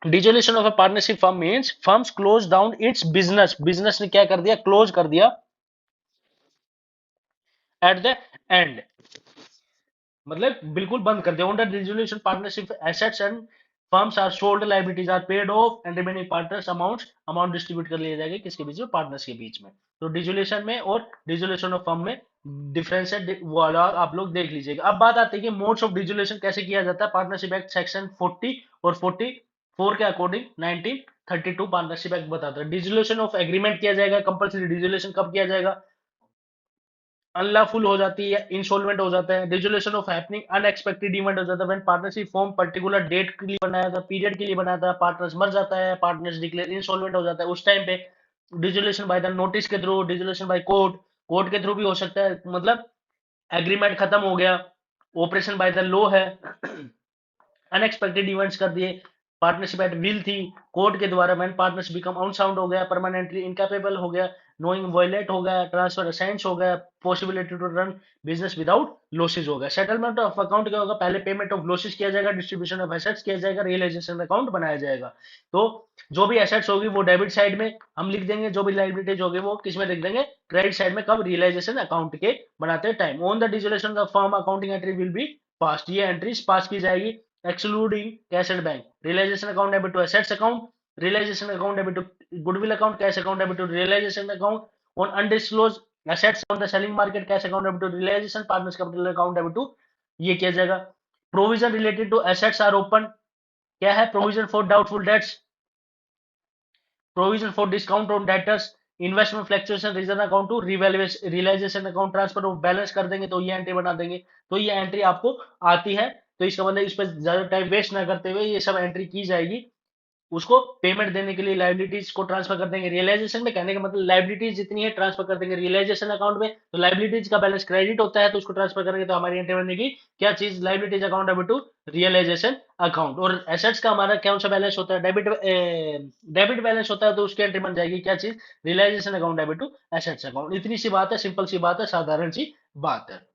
dissolution of a partnership firm means firms close down it's business, business ने क्या कर दिया, क्लोज कर दिया एट द एंड, मतलब बिल्कुल बंद कर दिया। Under dissolution partnership assets and firms are sold, liabilities are paid off and remaining partners amount distribute कर लिया जाएगा किसके बीच में, पार्टनर्स के बीच में। तो डिसोल्यूशन में और डिसोल्यूशन ऑफ फर्म में डिफरेंस है, वो वाला आप लोग देख लीजिएगा। अब बात आती है कि मोड्स ऑफ डिसोल्यूशन कैसे किया जाता है। पार्टनरशिप एक्ट सेक्शन 40 और 44 के अकॉर्डिंग 1932 पार्टनरशिप एक्ट बताता है। डिसोल्यूशन ऑफ एग्रीमेंट किया जाएगा कंपल्सरी। डिसोल्यूशन कब किया जाएगा, अनलॉफुल हो जाती है, इंसॉल्वेंट हो जाता है। Dissolution of happening unexpected event हो जाता है, when partnership form particular date के लिए बनाया था, पीरियड के लिए बनाया था, पार्टनर्स मर जाता है, पार्टनर्स डिक्लेयर इंसॉल्वेंट हो जाता है, उस टाइम पे डिसोल्यूशन बाय द नोटिस के through, dissolution by court, court के थ्रू भी हो सकता है। मतलब एग्रीमेंट खत्म हो गया, ऑपरेशन बाय द लॉ है, अनएक्सपेक्टेड इवेंट्स कर दिए, पार्टनरशिप एट विल थी, कोर्ट के द्वारा व्हेन पार्टनर्स बिकम अनसाउंड हो गया, परमानेंटली इनकैपेबल हो गया, नोइंग वॉयलेट हो गया, ट्रांसफर असाइंस हो गया, possibility to run business without losses हो गया। सेटलमेंट ऑफ अकाउंट क्या होगा, पहले पेमेंट ऑफ लॉसेज किया जाएगा, डिस्ट्रीब्यूशन ऑफ एसेट्स किया जाएगा, रियलाइजेशन अकाउंट बनाया जाएगा। तो जो भी एसेट्स होगी वो डेबिट साइड में हम लिख देंगे, जो भी लाइबिलिटीज होगी वो किस में लिख देंगे, क्रेडिट साइड में, कब, रियलाइजेशन अकाउंट के बनाते time. On the dissolution of firm accounting entry will be pass, ये एंट्रीज पास की जाएगी, excluding cash and bank. Realisation account debit to assets account, realization account debit to goodwill account, cash account debit to realization account on undisclosed assets on the selling market, cash account debit to realization, partners capital account debit to ये किया जाएगा। Provision related to assets are open, क्या है, provision for doubtful debts, provision for discount on debtors, investment fluctuation reserve account to realisation account, transfer of balance कर देंगे तो ये entry बना देंगे। तो ये एंट्री आपको आती है, तो इसका मतलब इस पर ज्यादा टाइम वेस्ट ना करते हुए ये सब एंट्री की जाएगी। उसको पेमेंट देने के लिए लाइबिलिटीज को ट्रांसफर कर देंगे। रियलाइजेशन में कहने का मतलब लाइबिलिटीज जितनी है ट्रांसफर कर देंगे रियलाइजेशन अकाउंट में, तो लाइबिलिटीज का बैलेंस क्रेडिट होता है तो उसको ट्रांसफर करेंगे, तो हमारी एंट्री बनेगी क्या चीज, liabilities account debit to realisation account. और एसेट्स का हमारा कौन सा बैलेंस होता है, डेबिट बैलेंस होता है, तो उसकी एंट्री बन जाएगी क्या चीज, realisation account debit to assets account. इतनी सी बात है, सिंपल सी बात है, साधारण सी बात है।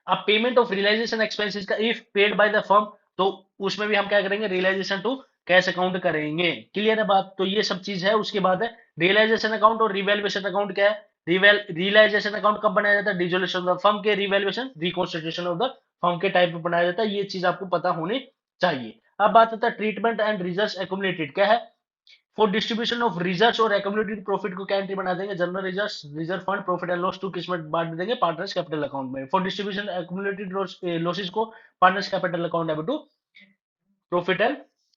अब पेमेंट ऑफ रियलाइजेशन एक्सपेंसेस का if paid by the firm, तो उसमें भी हम क्या करेंगे, रियलाइजेशन टू कैश अकाउंट करेंगे। क्लियर है बात, तो ये सब चीज है। उसके बाद है रियलाइजेशन अकाउंट और रिवैल्यूएशन अकाउंट क्या है। रियलाइजेशन अकाउंट कब बनाया जाता है, डिसोल्यूशन ऑफ फर्म के, revaluation reconstitution of the firm के टाइप में बनाया जाता है। ये चीज आपको पता होनी चाहिए। अब बात आता है ट्रीटमेंट एंड रिजर्व्स एक्युमुलेटेड, क्या है, फॉर डिस्ट्रीब्यूशन ऑफ रिजर्व्स और एक्युमुलेटेड प्रॉफिट को क्या एंट्री बना देंगे, general reserves, reserve fund, profit and loss to किस में बांट देंगे, पार्टनर्स कैपिटल अकाउंट में। फॉर डिस्ट्रीब्यूशन एक्युमुलेटेड लॉसेस को partners capital account debit to profit and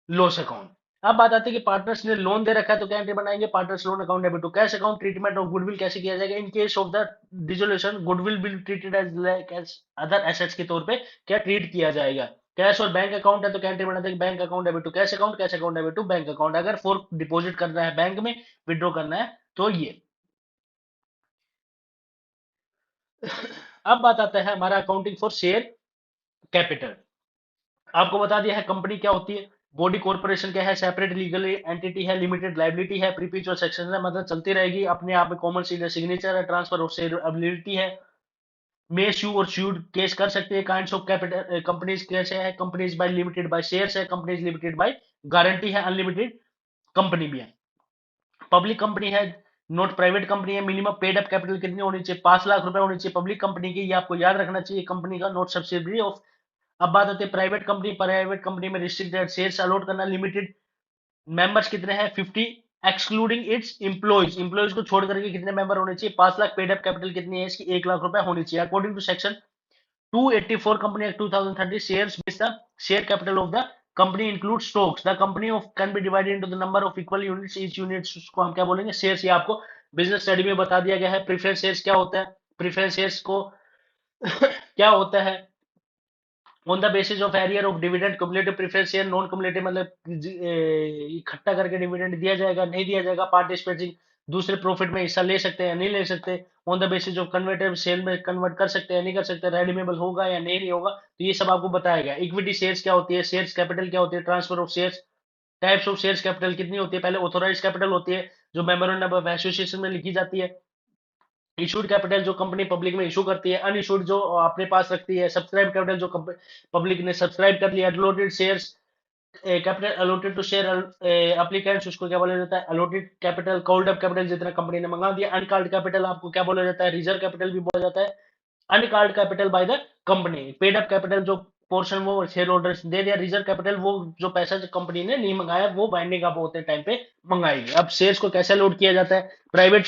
loss account. अब बात आती है कि पार्टनर्स ने लोन दे रखा है तो क्या एंट्री बनाएंगे, partners loan account debit to cash account. Treatment of goodwill कैसे किया जाएगा, in case of the dissolution goodwill will treated as like as other assets के तौर पे क्या ट्रीट किया जाएगा। कैश और बैंक अकाउंट है तो क्या एंट्री बना देंगे, bank account debit to cash account, cash account debit to bank account. अगर फॉर डिपॉजिट करना है बैंक में, विड्रॉ करना है तो ये। अब बात आता है हमारा अकाउंटिंग फॉर शेयर कैपिटल। आपको बता दिया है कंपनी क्या होती है, बॉडी कॉर्पोरेशन क्या है, सेपरेट लीगल एंटिटी है, लिमिटेड लाइबिलिटी है, प्रीपीचुअल सेक्शन है, मतलब चलती रहेगी अपने आप में, कॉमन सिग्नेचर है, ट्रांसफर ऑफ शेयर एबिलिटी है, मे शू और शूड केस कर सकते हैं। काइंड्स ऑफ कैपिटल कंपनीज कैसे है, companies by limited by shares है, कंपनीज लिमिटेड बाय गारंटी है, अनलिमिटेड कंपनी भी है, पब्लिक कंपनी है, नॉट प्राइवेट कंपनी है। मिनिमम पेड अप कैपिटल कितनी होनी चाहिए, 5 लाख रुपए होनी चाहिए पब्लिक कंपनी की, ये आपको याद रखना चाहिए, कंपनी का नॉट सब्सिडरी ऑफ। अब बात आती है प्राइवेट कंपनी में रिस्ट्रिक्टेड शेयर्स अलॉट करना, लिमिटेड मेंबर्स कितने हैं, 50 एक्सक्लूडिंग इट्स एम्प्लॉइज, एम्प्लॉइज को छोड़ करके कितने मेंबर होने चाहिए, 5 लाख। पेड अप कैपिटल कितनी है इसकी, 1 लाख रुपए होनी चाहिए। According to section 284 Company Act 2030, shares with the share capital of the company include stocks. The company of can be divided into the number of equal units. Each units को हम क्या बोलेंगे, शेयर्स। ये आपको बिजनेस स्टडी में बता दिया गया है। प्रेफरेंस शेयर्स क्या होता है, प्रेफरेंस शेयर्स को क्या होता है, on the basis of arrear of dividend, cumulative preference share, non cumulative मतलब इकट्ठा करके डिविडेंड दिया जाएगा नहीं दिया जाएगा, पार्टिसिपेटिंग दूसरे प्रॉफिट में हिस्सा ले सकते हैं नहीं ले सकते, on the basis of convertible sale में कन्वर्ट कर सकते हैं नहीं कर सकते, रेडीमेबल होगा या नहीं होगा, तो ये सब आपको बताया गया। इक्विटी शेयर्स क्या होती है, शेयर्स कैपिटल क्या होती है, transfer of shares, types of shares capital कितनी होती है, पहले ऑथोराइज कैपिटल होती है जो मेमोरेंडम ऑफ एसोसिएशन में लिखी जाती है, इशूड कैपिटल जो कंपनी पब्लिक में इशू करती है, अनइशूड जो अपने पास रखती है, सब्सक्राइब कैपिटल जो पब्लिक ने सब्सक्राइब कर लिया, allotted shares capital allotted to share applicants, उसको क्या बोला जाता है, allotted capital, called up capital जितना कंपनी ने मंगा दिया, अनकॉल्ड कैपिटल आपको क्या बोला जाता है, रिजर्व कैपिटल भी बोला जाता है, uncalled capital by the company, paid up capital जो पोर्शन वो शेयर होल्डर्स दे दिया, रिजर्व कैपिटल वो जो पैसा जो कंपनी ने नहीं मंगाया वो बाइंडिंग आप होते टाइम पे मंगाएगी। अब शेयर्स को कैसे लोड किया जाता है, प्राइवेट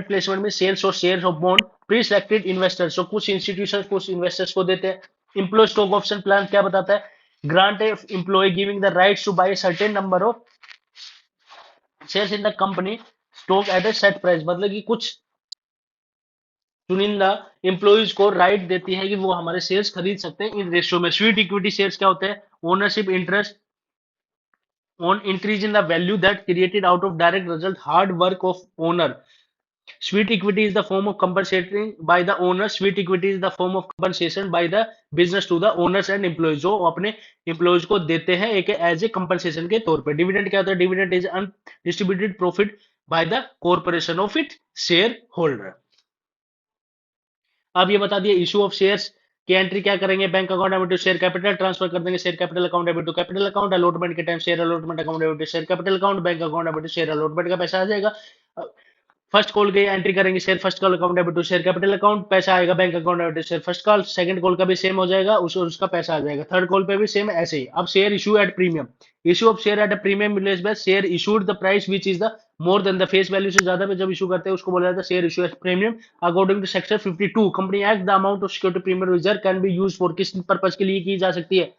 प्लेसमेंट में सेल्स और shares of bond pre selected investors, तो कुछ इंस्टीट्यूशन कुछ इन्वेस्टर्स को देते हैं। एम्प्लॉय स्टॉक ऑप्शन प्लान क्या बताता है, grant employee giving the rights to buy certain number of shares in the company stock at a set price, मतलब कि कुछ चुनिंदा एम्प्लॉइज को राइट देती है कि वो हमारे शेयर्स खरीद सकते हैं इन रेशियो में। स्वीट इक्विटी शेयर्स क्या होते हैं, ownership interest on increase in the value that created out of direct result hard work of owner. Sweet equity is the form of compensating by the owner. Sweet equity is the form of compensation by the business to the owners and employees, जो अपने employees को देते हैं एक as a compensation के तौर पे। Dividend क्या होता है, dividend is undistributed profit by the corporation of it shareholder. अब ये बता दिए इशू ऑफ शेयर्स की एंट्री क्या करेंगे, bank account debit to share capital transfer कर देंगे, share capital account debit to capital account, allotment के time share allotment account debit to share capital account, bank account debit to share allotment का पैसा आ जाएगा। First call की entry करेंगे, share first call account debit to share capital account, पैसा आएगा bank account debit to share first call, second call का भी सेम हो जाएगा, उसका पैसा आ जाएगा, थर्ड कॉल पे भी सेम ऐसे ही। अब share issue at premium, issue of share at a premium release by share issued the price which is the more than the face value, से ज्यादा पे जब इशू करते हैं उसको बोला जाता है share issue at premium. According to section 52 company act, the amount of security premium reserve can be use for, किस पर्पज के लिए की जा सकती है,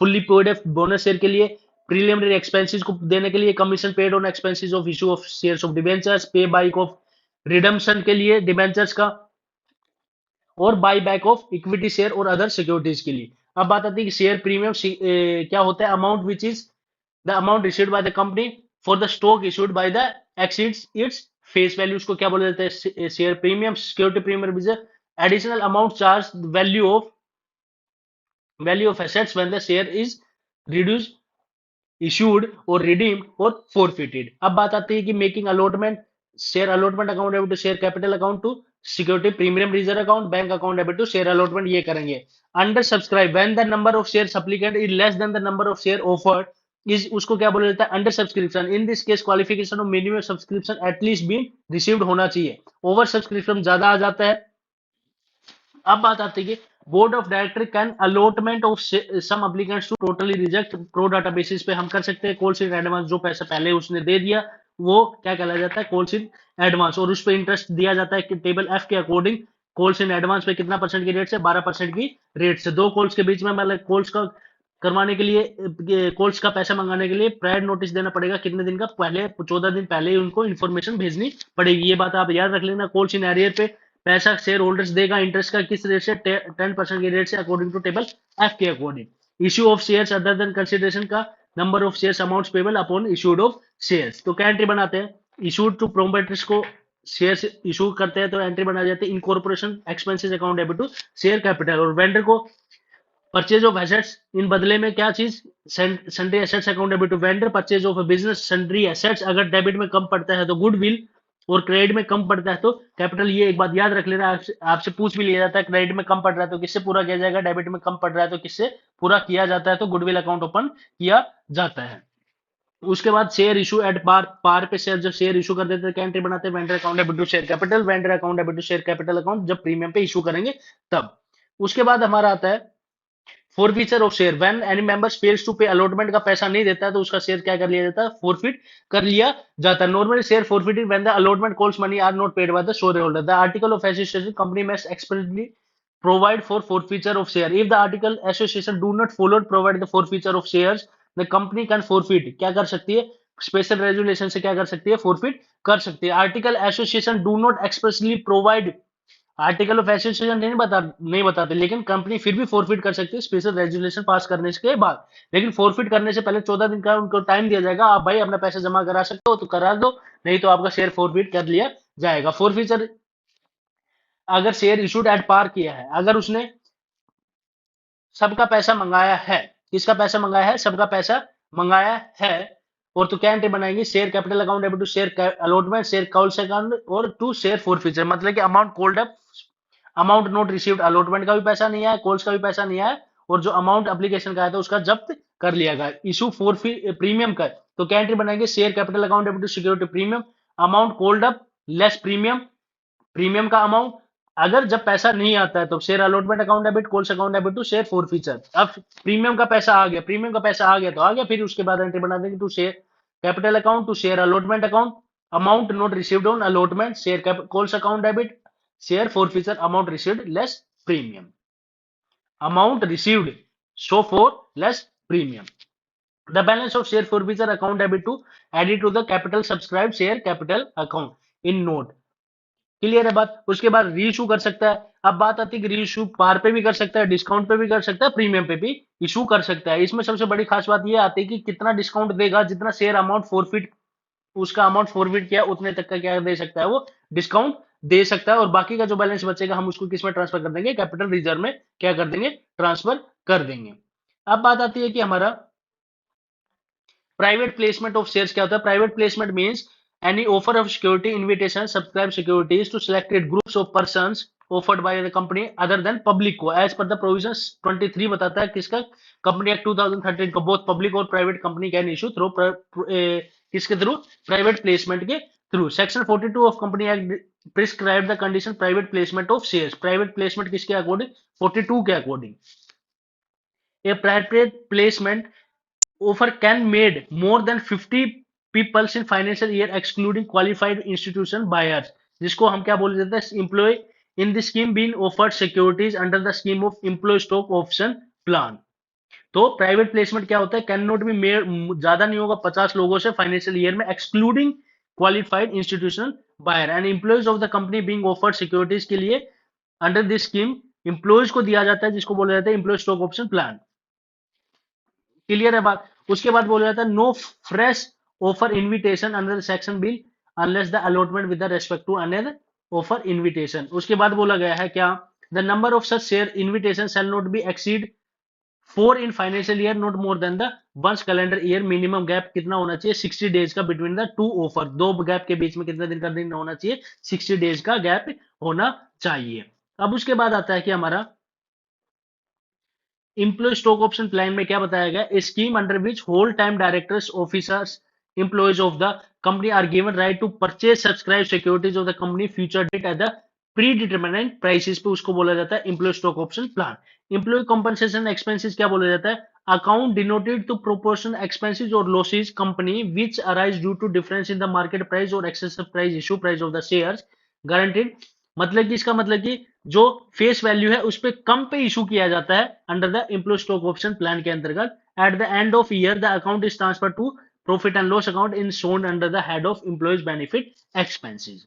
फुल्ली पेड बोनस शेयर के लिए, प्रीलिमिनरी एक्सपेंसेस को देने के लिए, commission paid on expenses of issue of shares of debentures, पे बाइक ऑफ रिडम्पशन के लिए डिबेंचर्स का, और by back of equity share और अदर सिक्योरिटीज के लिए। अब बात आती है कि शेयर प्रीमियम क्या होता है, amount which is the amount received by the company for the stock issued by the exceeds its face value, उसको क्या बोला जाता है share premium. Security premium is additional amount charge value of assets when the share is reduce issued or redeemed or forfeited। अब बात आती है कि making allotment, share allotment account debit to share capital account to security premium reserve account, bank account debit to share allotment, ये करेंगे। Under subscribe when the number of share applicant is less than the number of share offered is, उसको क्या बोला जाता है, under subscription. In this case qualification of minimum subscription at least been received होना चाहिए, over subscription ज्यादा आ जाता है। अब बात आती है कि board of director can allotment of some applicants to totally reject pro rata basis पे हम कर सकते हैं। कॉल शीट एडवांस, जो पैसा पहले उसने दे दिया वो क्या कहलाया जाता है, कॉल शीट एडवांस, और उस पर इंटरेस्ट दिया जाता है कि टेबल एफ के अकॉर्डिंग कॉल शीट एडवांस पे कितना परसेंट की रेट से, 12% की रेट से। दो कॉल्स के बीच में मतलब कॉल्स का करवाने के लिए, कॉल्स का पैसा मंगाने के लिए प्रायर नोटिस देना पड़ेगा, कितने दिन का, पहले 14 दिन पहले ही उनको इन्फॉर्मेशन भेजनी पड़ेगी। ये बात आप याद रख लेना। कॉल्स इन एरियर पे पैसा शेयर होल्डर्स देगा इंटरेस्ट का किस रेट से, 10% की रेट से अकॉर्डिंग टू टेबल एफ के according. Issue of shares other than consideration का number of shares amounts payable upon issued of shares. तो क्या एंट्री बनाते हैं, इशूड टू प्रोमोटर्स को शेयर्स इशू करते हैं तो एंट्री बना जाती है incorporation expenses account debit to share capital, और वेंडर को परचेज ऑफ एसेट्स, इन बदले में क्या चीज, sundry assets account debit to vendor, purchase of business sundry assets, अगर डेबिट में कम पड़ता है तो गुडविल, और क्रेडिट में कम पड़ता है तो कैपिटल। ये एक बात याद रख लेना, आपसे पूछ भी लिया जाता है क्रेडिट में कम पड़ रहा है तो किससे पूरा किया जाएगा, डेबिट में कम पड़ रहा है तो किससे पूरा किया जाता है, तो गुडविल अकाउंट ओपन किया जाता है। उसके बाद शेयर इशू एट पार, पार पे शेयर जब शेयर इशू कर देते हैं क्या एंट्री बनाते हैं, vendor account debit to share capital, vendor account debit to share capital account जब प्रीमियम पे इशू करेंगे तब। उसके बाद हमारा आता है forfeiture of share, when any members fails to pay, allotment का पैसा नहीं देता है तो उसका शेयर क्या कर लिया जाता है, फॉरफिट कर लिया जाता है। Normally share forfeited when the allotment calls money are not paid by the share holder. The article of association company must expressly provide for forfeiture of share, if the article association do not follow provide the forfeiture of shares, the company can forfeit, क्या कर सकती है, special resolution से क्या कर सकती है, forfeit कर सकती है। Article association do not expressly provide, article of association नहीं बताते, लेकिन कंपनी फिर भी फॉरफिट कर सकती है स्पेशल रेजुलेशन पास करने के बाद। लेकिन फॉरफिट करने से पहले 14 दिन का उनको टाइम दिया जाएगा, आप भाई अपना पैसा जमा करा सकते हो तो करा दो, नहीं तो आपका शेयर फॉरफिट कर लिया जाएगा। फॉरफिचर, अगर शेयर इशूड एट पार किया है, अगर उसने सबका पैसा मंगाया है, किसका पैसा मंगाया है, सबका पैसा मंगाया है, और तो क्या एंट्री बनाएंगे, share capital account debit to share allotment, share calls account, और टू शेयर फॉरफीचर, मतलब कि amount called up, amount not received, allotment का भी पैसा नहीं आया, कॉल्स का भी पैसा नहीं आया, और जो अमाउंट एप्लीकेशन का आया था उसका जब्त कर लिया गया। इशू फॉर प्रीमियम का, तो क्या एंट्री बनाएंगे, share capital account debit to security premium, amount called up less premium, premium का अमाउंट। अगर जब पैसा नहीं आता है तो share allotment account debit, calls account debit to share forfeiture. अब प्रीमियम का पैसा आ गया, प्रीमियम का पैसा आ गया तो आ गया, फिर उसके बाद एंट्री बना देंगे to share capital account, to share allotment account, amount not received on allotment, share calls account debit, share forfeiture, amount received less premium, amount received so far less premium. The balance of share forfeiture account debit to added to the capital subscribe share capital account in note. Clear है बात। उसके बाद री issue कर सकता है। अब बात आती है कि री इशू पार पे भी कर सकता है, डिस्काउंट पे भी कर सकता है, प्रीमियम पे भी इशू कर सकता है। इसमें सबसे बड़ी खास बात ये आती है कि कितना डिस्काउंट देगा, जितना शेयर अमाउंट फॉरफिट, उसका अमाउंट फॉरफिट किया उतने तक का क्या दे सकता है, वो डिस्काउंट दे सकता है, और बाकी का जो बैलेंस बचेगा हम उसको किस में ट्रांसफर कर देंगे, कैपिटल रिजर्व में क्या कर देंगे, ट्रांसफर कर देंगे। अब बात आती है कि हमारा प्राइवेट प्लेसमेंट ऑफ शेयर्स क्या होता है। Private placement means any offer of security invitation subscribe securities to selected groups of persons offered by the company other than public को as per the provisions 23 बताता है किसका कंपनी एक्ट 2013 को both public और private company can issue through किसके through private placement के through section 42 of company act prescribe the condition private placement of shares private placement किसके according 42 के according A private placement offer can made more than 50 people in financial year excluding qualified institution buyers जिसको हम क्या बोल देते हैं employee in the scheme being offered securities under the scheme of employee stock option plan तो private placement क्या होता है कैन नॉट बी मेड ज्यादा नहीं होगा 50 लोगों से फाइनेंशियल ईयर में excluding qualified institutional buyer and employees of the company being offered securities के लिए अंडर दिस स्कीम एम्प्लॉयज को दिया जाता है जिसको बोला जाता है employee stock option plan clear है बात उसके बाद बोला जाता है no fresh offer invitation under section bill unless the allotment with respect to another offer invitation उसके बाद बोला गया है क्या the number of such share invitation shall not be exceed 4 in financial year not more than the once calendar year minimum gap कितना होना चाहिए 60 days का बिटवीन द टू ऑफर दो गैप के बीच में कितना दिन होना चाहिए 60 डेज का गैप होना चाहिए अब उसके बाद आता है कि हमारा एम्प्लॉय स्टॉक ऑप्शन प्लान में क्या बताया गया a scheme under which whole time directors officers employees of the company are given right to purchase subscribe securities of the company future date at the predetermined prices पे उसको बोला जाता है employee stock option plan employee compensation expenses क्या बोला जाता है account denoted to proportion expenses और losses company which arise due to difference in the market price और excessive price issue price of the shares guaranteed मतलब कि इसका मतलब कि जो फेस वैल्यू है उस पर कम पे इशू किया जाता है under the employee stock option plan के अंतर्गत at the end of year the account is transfer to profit and loss account in shown under the head of employees benefit expenses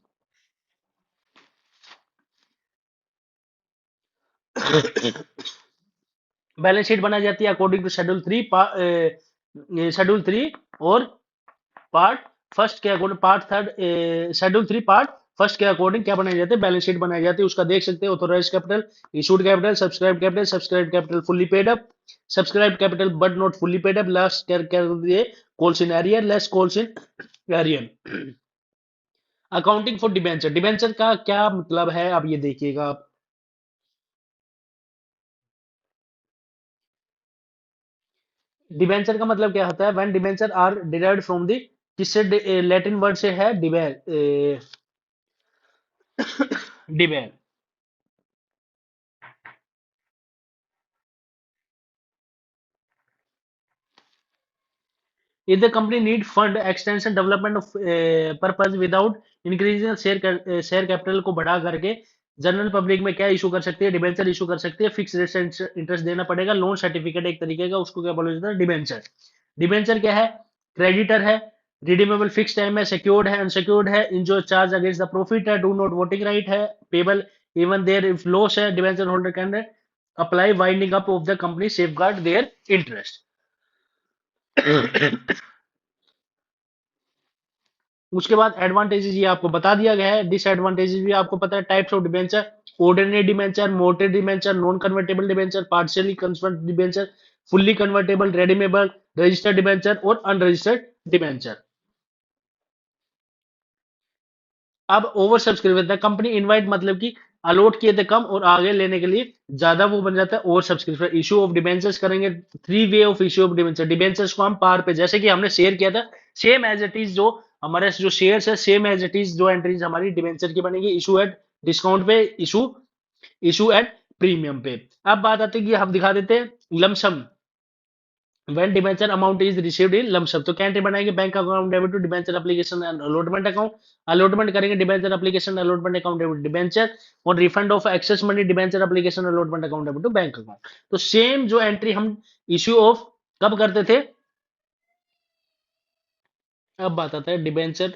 balance sheet बनाई जाती है according to schedule three और part first के according part third schedule three part first के according क्या बनाई जाती है बैलेंस शीट बनाई जाती है उसका देख सकते हैं authorise capital issued capital subscribe capital fully paid up subscribe capital but not fully paid up last कर दिए calls in arrear less calls in arrear accounting for debenture debenture का क्या मतलब है अब ये देखिएगा आप डिबेंचर का मतलब क्या होता है when debenture are derived from the किससे लैटिन वर्ड से है डिबेल if the company need fund extension development of purpose without increasing share capital को बढ़ा करके जनरल पब्लिक में क्या इशू कर सकती है डिबेंचर इशू कर सकती है फिक्स रेट से इंटरेस्ट देना पड़ेगा लोन सर्टिफिकेट एक तरीके का उसको क्या बोला जाता है डिबेंचर डिबेंचर क्या है क्रेडिटर है रिडीमेबल फिक्स टाइम है सिक्योर्ड है अनसिक्योर्ड है enjoy charge against the profit है डू नॉट वोटिंग राइट है payable even there if loss है debenture holder can apply winding up of the company safeguard their interest उसके बाद advantages ये आपको बता दिया गया है डिसएडवांटेजेस भी आपको पता है types of debenture ordinary debenture mortgaged debenture non convertible debenture partially convert debenture fully convertible redeemable registered debenture और अनरजिस्टर्ड डिबेंचर अब ओवर सब्सक्रिप्शन कंपनी इनवाइट मतलब कि अलॉट किए थे कम और आगे लेने के लिए ज्यादा वो बन जाता है over subscription issue of debentures करेंगे three way of issue of debenture debentures को हम पार पे जैसे कि हमने शेयर किया था सेम एज इट इज जो हमारे जो शेयर्स है सेम एज इट इज जो एंट्रीज हमारी डिबेंचर की बनेगी इशू एट डिस्काउंट पे इशू इशू एट प्रीमियम पे अब बात आती है कि हम दिखा देते हैं lump sum when debenture amount is received in lump sum तो क्या एंट्री बनाएंगे bank account debit to debenture application and allotment account allotment करेंगे debenture application allotment account debit debenture और refund of excess money debenture application allotment account debit to bank account तो same जो entry हम issue of कब करते थे अब बात आता है debenture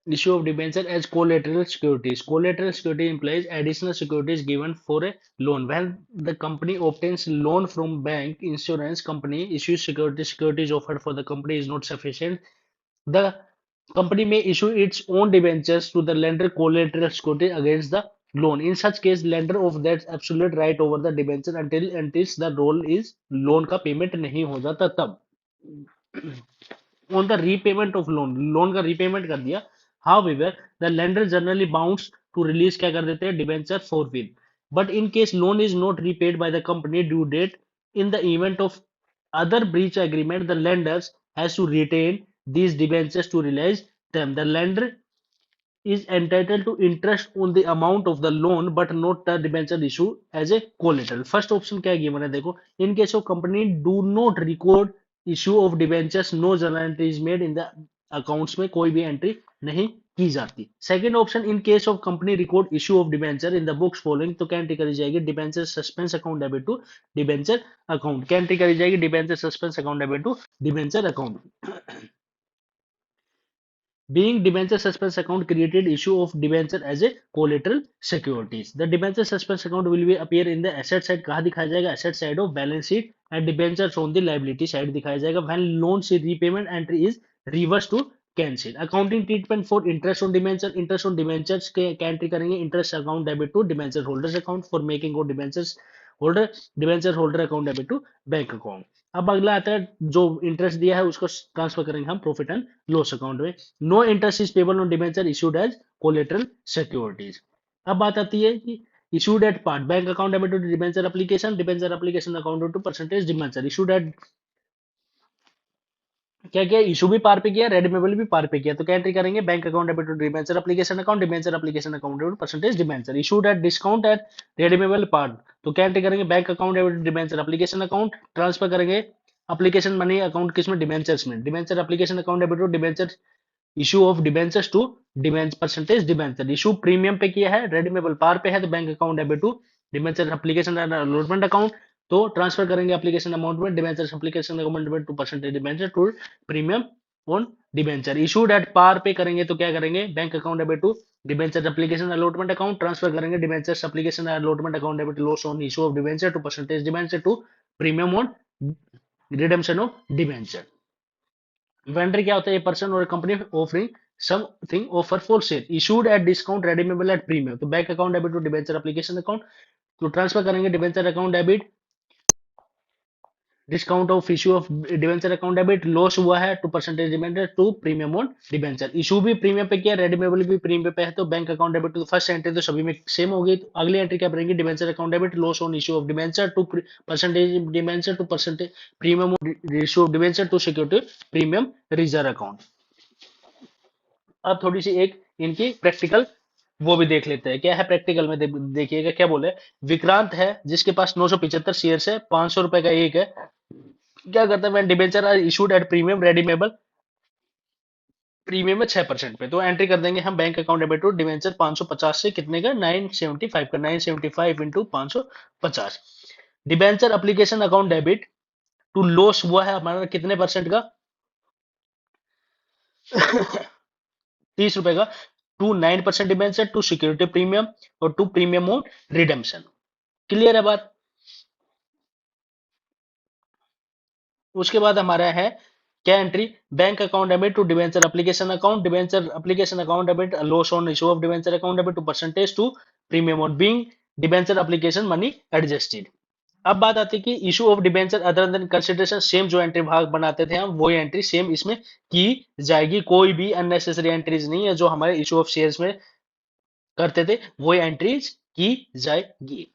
issue of debenture as collateral securities. Collateral security implies additional securities given for a loan. When the company obtains loan from bank, insurance company issues securities offered for the company is not sufficient. The company may issue its own debentures to the lender collateral security against the loan. In such case, lender of that absolute right over the debenture until the role is loan का payment नहीं हो जाता तब on the repayment of loan का repayment कर दिया However, the lender generally bounds to release क्या कर देते हैं debenture forthwith. But in case loan is not repaid by the company due date, in the event of other breach agreement, the lenders has to retain these debentures to realize them. The lender is entitled to interest on the amount of the loan but not the debenture issue as a collateral. First option क्या है given है देखो. In case of company do not record issue of debentures, no journal entry is made in the accounts में कोई भी entry नहीं की जाती. Second option in case of company record issue of debenture in the books following, तो क्या entry करी जाएगी debenture suspense account debit to debenture account. क्या एंट्री करी जाएगी debenture suspense account debit to debenture account. Being debenture suspense account created issue of debenture as a collateral securities. The debenture suspense account will be appear in the asset side. कहाँ दिखाया जाएगा asset side of balance sheet and debentures on the liability side दिखाया जाएगा. When loan से repayment entry is reversed to cancel. Accounting treatment for interest on debenture. Interest on debentures के क्या entry करेंगे interest account debit to debenture holders account for making of debentures holder debenture holder account debit to bank account. अब अगला आता है जो interest दिया है उसको ट्रांसफर करेंगे हम प्रॉफिट एंड लॉस अकाउंट में. No interest is payable on debenture issued as collateral securities. अब बात आती है कि issued at part bank account debit to debenture application account to percentage debenture issued at क्या किया इशू भी पार पे किया रेडीमेबल भी पार पे किया. तो क्या एंट्री करेंगे bank account debit to debenture application account to percentage debenture issued at discount at redeemable part. तो क्या एंट्री करेंगे bank account debit to debenture application account transfer करेंगे एप्लीकेशन मनी अकाउंट किसमें डिबेंचर्स में debenture application account debit to debenture issue of debentures to debenture percentage debenture issue premium पे किया है redeemable par पे है तो bank account debit to debenture application allotment account तो ट्रांसफर करेंगे एप्लीकेशन अमाउंट में डिबेंचर एप्लीकेशन अकाउंट में 2% debenture to premium on debenture issued at par पे करेंगे तो क्या करेंगे bank account debit to debenture application allotment account transfer करेंगे debenture application allotment account debit loss on issue of debenture to percentage debenture to premium on redemption of debenture. Vendor क्या होता है a person और company offering something offer for sale issued at discount redeemable eight premium. तो bank account debit to debenture application account तो transfer करेंगे debenture account debit discount of issue of debenture account debit loss हुआ है to percentage debenture to premium on debenture issue भी premium पे किया redeemable भी premium पे है तो bank account debit to first entry तो सभी में सेम होगी. तो अगली एंट्री क्या करेंगे debenture account debit loss on issue of debenture to percentage debenture to percentage premium issue of debenture to security premium reserve account. अब थोड़ी सी एक इनकी प्रैक्टिकल वो भी देख लेते हैं क्या है प्रैक्टिकल में देखिएगा क्या बोले. विक्रांत है जिसके पास 975 शेयर्स है 500 रुपए का एक है. क्या करता है debenture are issued at premium redeemable premium में 6% पे तो एंट्री कर देंगे हम bank account debit to debenture 550 से कितने का 975 का 975 into 550 debenture application account debit to loss हुआ है हमारा कितने परसेंट का 30 रुपए का to 9% debenture to security premium और to premium on redemption. Clear है बात. उसके बाद हमारा है क्या entry bank account debit to debenture application account debit loss on issue of debenture account debit to percentage to premium on being debenture application money adjusted. अब बात आती है कि issue of debenture other than consideration same जो entry भाग बनाते थे हम वही एंट्री सेम इसमें की जाएगी. कोई भी अननेसेसरी एंट्रीज नहीं है जो हमारे इशू ऑफ शेयर्स में करते थे वही एंट्रीज की जाएगी.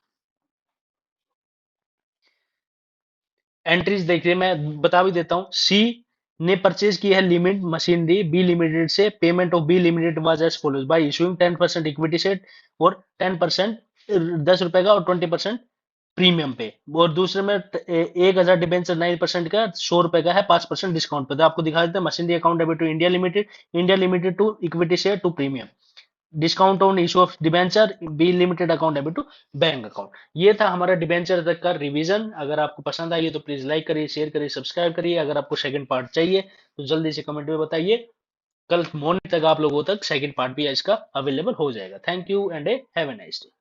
एंट्रीज देखिए मैं बता भी देता हूं. सी ने परचेज की है लिमिट मशीनरी बी लिमिटेड से payment of B limited was as follows by issuing 10% equity share और 10% 10 रुपए का और 20% प्रीमियम पे और दूसरे में 1000 डिबेंचर 9% का 100 रुपए का है 5% डिस्काउंट पे. तो आपको दिखा देते हैं machinery account debit to India limited to equity share to premium discount on issue of debenture B limited account debit to bank account. ये था हमारा डिबेंचर तक का रिवीजन. अगर आपको पसंद आई तो प्लीज लाइक करिए शेयर करिए सब्सक्राइब करिए. अगर आपको सेकंड पार्ट चाहिए तो जल्दी से कमेंट में बताइए. कल मॉर्निंग तक आप लोगों तक सेकंड पार्ट भी इसका अवेलेबल हो जाएगा. Thank you and have a nice day.